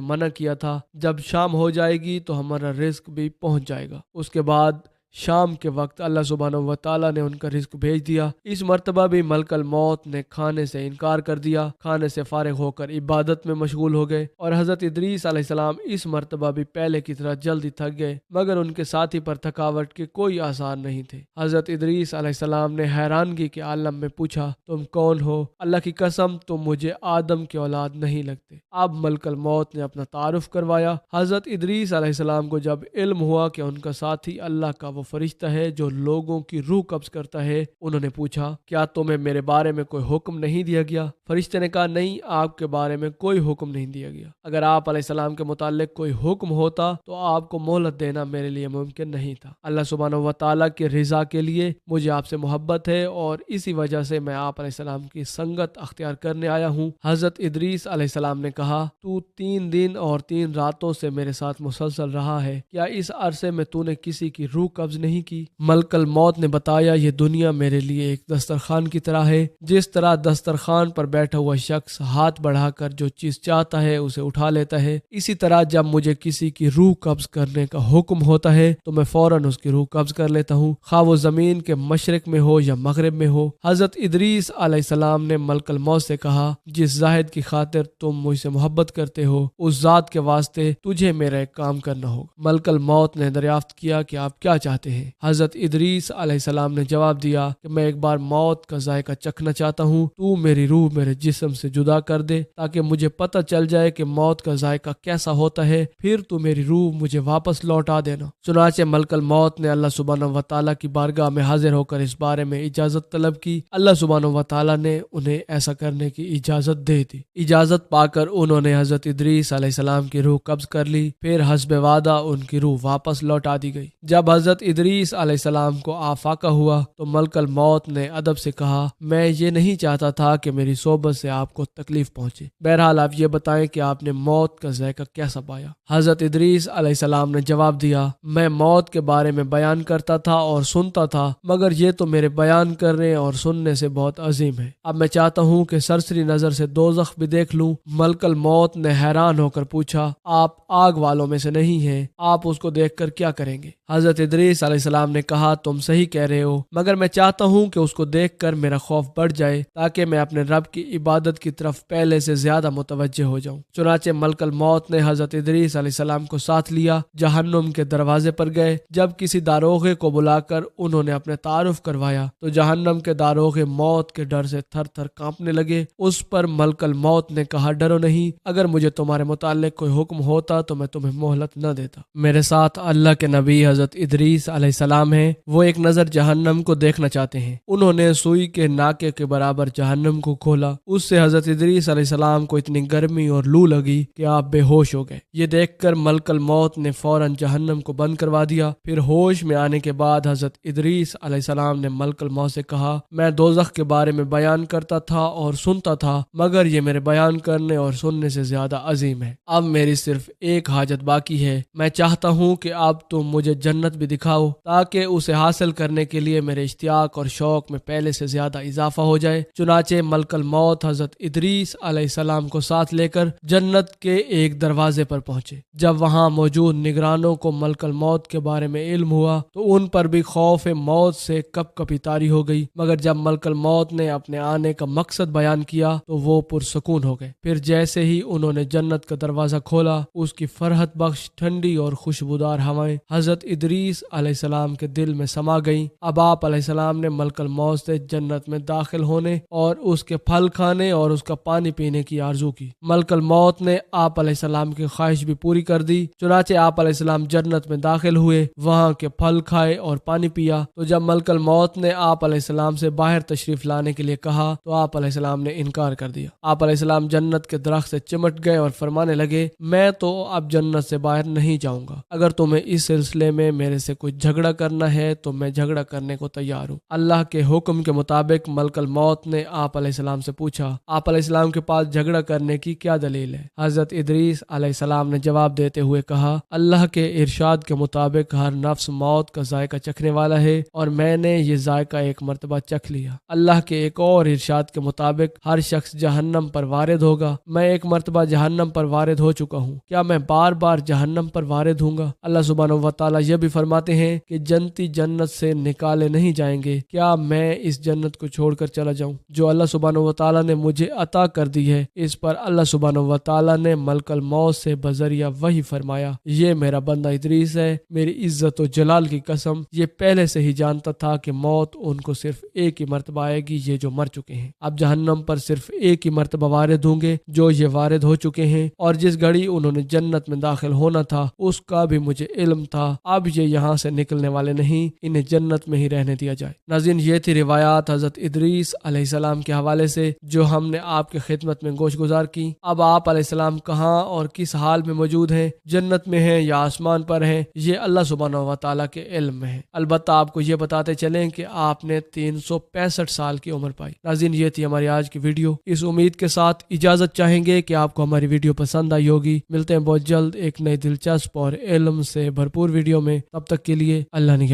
منع کیا تھا، جب شام ہو جائے گی تو ہمارا رزق بھی پہنچ جائے گا۔ اس کے بعد شام کے وقت اللہ سبحانہ و تعالیٰ نے ان کا رزق بھیج دیا۔ اس مرتبہ بھی ملک الموت نے کھانے سے انکار کر دیا، کھانے سے فارغ ہو کر عبادت میں مشغول ہو گئے، اور حضرت ادریس علیہ السلام اس مرتبہ بھی پہلے کی طرح جلدی تھک گئے، مگر ان کے ساتھی پر تھکاوٹ کے کوئی آثار نہیں تھے۔ حضرت ادریس علیہ السلام نے حیرانگی کے عالم میں پوچھا، تم کون ہو؟ اللہ کی قسم تم مجھے آدم کی اولاد نہیں لگتے۔ اب ملک الموت نے اپنا تعارف کروایا۔ حضرت ادریس علیہ السلام کو جب علم ہوا کہ ان کا ساتھی اللہ کا وہ فرشتہ ہے جو لوگوں کی روح قبض کرتا ہے، انہوں نے پوچھا، کیا تمہیں میرے بارے میں کوئی حکم نہیں دیا گیا؟ فرشتے نے کہا، نہیں، آپ کے بارے میں کوئی حکم نہیں دیا گیا۔ اگر آپ علیہ السلام کے متعلق کوئی حکم ہوتا تو آپ کو مہلت دینا میرے لیے ممکن نہیں تھا۔ اللہ سبحانہ و تعالیٰ کی رضا کے لیے مجھے آپ سے محبت ہے، اور اسی وجہ سے میں آپ علیہ السلام کی سنگت اختیار کرنے آیا ہوں۔ حضرت ادریس علیہ السلام نے کہا، تو 3 دن اور 3 راتوں سے میرے ساتھ مسلسل رہا ہے، کیا اس عرصے میں تو نے کسی کی روح قبض نہیں کی؟ ملک الموت نے بتایا، یہ دنیا میرے لیے ایک دسترخوان کی طرح ہے، جس طرح دسترخوان پر بیٹھا ہوا شخص ہاتھ بڑھا کر جو چیز چاہتا ہے اسے اٹھا لیتا ہے، اسی طرح جب مجھے کسی کی روح قبض کرنے کا حکم ہوتا ہے تو میں فوراً اس کی روح قبض کر لیتا ہوں، خواہ وہ زمین کے مشرق میں ہو یا مغرب میں ہو۔ حضرت ادریس علیہ السلام نے ملک الموت سے کہا، جس زاہد کی خاطر تم مجھ سے محبت کرتے ہو، اس ذات کے واسطے تجھے میرا ایک کام کرنا ہوگا۔ ملک الموت نے دریافت کیا کہ آپ کیا چاہتے ہیں؟ حضرت ادریس علیہ السلام نے جواب دیا کہ میں ایک بار موت کا ذائقہ چکھنا چاہتا ہوں، تو میری روح میرے جسم سے جدا کر دے تاکہ مجھے پتہ چل جائے کہ موت کا ذائقہ کیسا ہوتا ہے، پھر تو میری روح مجھے واپس لوٹا دینا۔ چنانچہ ملک الموت نے اللہ سبحانہ و تعالیٰ کی بارگاہ میں حاضر ہو کر اس بارے میں اجازت طلب کی۔ اللہ سبحانہ و تعالیٰ نے انہیں ایسا کرنے کی اجازت دے دی۔ اجازت پا کر انہوں نے حضرت ادریس علیہ السلام کی روح قبض کر لی، پھر حسب وعدہ ان کی روح واپس لوٹا دی گئی۔ جب حضرت ادریس علیہ السلام کو آفاقہ ہوا تو ملک الموت نے ادب سے کہا، میں یہ نہیں چاہتا تھا کہ میری صحبت سے آپ کو تکلیف پہنچے، بہرحال آپ یہ بتائیں کہ آپ نے موت کا ذائقہ کیسا پایا؟ حضرت ادریس علیہ السلام نے جواب دیا، میں موت کے بارے میں بیان کرتا تھا اور سنتا تھا، مگر یہ تو میرے بیان کرنے اور سننے سے بہت عظیم ہے۔ اب میں چاہتا ہوں کہ سرسری نظر سے دوزخ بھی دیکھ لوں۔ ملک الموت نے حیران ہو کر پوچھا، آپ آگ والوں میں سے نہیں ہیں، آپ اس کو دیکھ کر کیا کریں گے؟ حضرت ادریس علیہ السلام نے کہا، تم صحیح کہہ رہے ہو، مگر میں چاہتا ہوں کہ اس کو دیکھ کر میرا خوف بڑھ جائے تاکہ میں اپنے رب کی عبادت کی طرف پہلے سے زیادہ متوجہ ہو جاؤں۔ چنانچہ ملک الموت نے حضرت ادریس علیہ السلام کو ساتھ لیا، جہنم کے دروازے پر گئے۔ جب کسی داروغے کو بلا کر انہوں نے اپنے تعارف کروایا تو جہنم کے داروغے موت کے ڈر سے تھر تھر کانپنے لگے۔ اس پر ملک الموت نے کہا، ڈرو نہیں، اگر مجھے تمہارے متعلق کوئی حکم ہوتا تو میں تمہیں مہلت نہ دیتا۔ میرے ساتھ اللہ کے نبی حضرت ادریس علیہ السلام ہیں، وہ ایک نظر جہنم کو دیکھنا چاہتے ہیں۔ انہوں نے سوئی کے ناکے کے برابر جہنم کو کھولا، اس سے حضرت ادریس علیہ السلام کو اتنی گرمی اور لو لگی کہ آپ بے ہوش ہو گئے۔ یہ دیکھ کر ملک الموت نے فوراً جہنم کو بند کروا دیا۔ پھر ہوش میں آنے کے بعد حضرت ادریس علیہ السلام نے ملک الموت سے کہا، میں دوزخ کے بارے میں بیان کرتا تھا اور سنتا تھا، مگر یہ میرے بیان کرنے اور سننے سے زیادہ عظیم ہے۔ اب میری صرف ایک حاجت باقی ہے، میں چاہتا ہوں کہ اب تم مجھے جنت بھی دکھا دکھاؤ تاکہ اسے حاصل کرنے کے لیے میرے اشتیاق اور شوق میں پہلے سے زیادہ اضافہ ہو جائے۔ چنانچہ ملک الموت حضرت ادریس علیہ السلام کو ساتھ لے کر جنت کے ایک دروازے پر پہنچے۔ جب وہاں موجود نگرانوں کو ملک الموت کے بارے میں علم ہوا تو ان پر بھی خوف موت سے کپ کپی طاری ہو گئی، مگر جب ملک الموت نے اپنے آنے کا مقصد بیان کیا تو وہ پرسکون ہو گئے۔ پھر جیسے ہی انہوں نے جنت کا دروازہ کھولا، اس کی فرحت بخش ٹھنڈی اور خوشبودار ہوائیں حضرت ادریس علیہ السلام کے دل میں سما گئیں۔ اب آپ علیہ السلام نے ملک الموت سے جنت میں داخل ہونے اور اس کے پھل کھانے اور اس کا پانی پینے کی آرزو کی۔ ملک الموت نے آپ علیہ السلام کی خواہش بھی پوری کر دی، چنانچہ آپ علیہ السلام جنت میں داخل ہوئے، وہاں کے پھل کھائے اور پانی پیا۔ تو جب ملک الموت نے آپ علیہ السلام سے باہر تشریف لانے کے لیے کہا تو آپ علیہ السلام نے انکار کر دیا۔ آپ علیہ السلام جنت کے درخت سے چمٹ گئے اور فرمانے لگے، میں تو اب جنت سے باہر نہیں جاؤں گا۔ اگر تمہیں اس سلسلے میں میرے سے کچھ جھگڑا کرنا ہے تو میں جھگڑا کرنے کو تیار ہوں۔ اللہ کے حکم کے مطابق ملک الموت نے آپ علیہ السلام سے پوچھا، آپ علیہ السلام کے پاس جھگڑا کرنے کی کیا دلیل ہے؟ حضرت ادریس علیہ السلام نے جواب دیتے ہوئے کہا، اللہ کے ارشاد کے مطابق ہر نفس موت کا ذائقہ چکھنے والا ہے اور میں نے یہ ذائقہ ایک مرتبہ چکھ لیا۔ اللہ کے ایک اور ارشاد کے مطابق ہر شخص جہنم پر وارد ہوگا، میں ایک مرتبہ جہنم پر وارد ہو چکا ہوں، کیا میں بار بار جہنم پر وارد ہوں گا؟ اللہ سبحانہ و تعالیٰ یہ بھی فرماتے ہیں کہ جنتی جنت سے نکالے نہیں جائیں گے، کیا میں اس جنت کو چھوڑ کر چلا جاؤں جو اللہ سبحانہ و تعالیٰ نے مجھے عطا کر دی ہے؟ اس پر اللہ سبحانہ و تعالیٰ نے ملک الموت سے بذریعہ وحی فرمایا، یہ میرا بندہ ادریس ہے، میری عزت و جلال کی قسم یہ پہلے سے ہی جانتا تھا کہ موت ان کو صرف ایک ہی مرتبہ آئے گی، یہ جو مر چکے ہیں۔ اب جہنم پر صرف ایک ہی مرتبہ وارد ہوں گے جو یہ وارد ہو چکے ہیں، اور جس گھڑی انہوں نے جنت میں داخل ہونا تھا اس کا بھی مجھے علم تھا، اب یہ یہاں سے نکلنے والے نہیں، انہیں جنت میں ہی رہنے دیا جائے۔ ناظرین، یہ تھی روایات حضرت ادریس علیہ السلام کے حوالے سے جو ہم نے آپ کی خدمت میں گوش گزار کی۔ اب آپ علیہ السلام کہاں اور کس حال میں موجود ہیں، جنت میں ہیں یا آسمان پر ہیں، یہ اللہ سبحانہ و تعالیٰ کے علم میں ہے۔ البتہ آپ کو یہ بتاتے چلیں کہ آپ نے 365 سال کی عمر پائی۔ ناظرین، یہ تھی ہماری آج کی ویڈیو، اس امید کے ساتھ اجازت چاہیں گے کہ آپ کو ہماری ویڈیو پسند آئی ہوگی۔ ملتے ہیں بہت جلد ایک نئی دلچسپ اور علم سے بھرپور ویڈیو میں، تب تک کے لیے اللہ نگہبان۔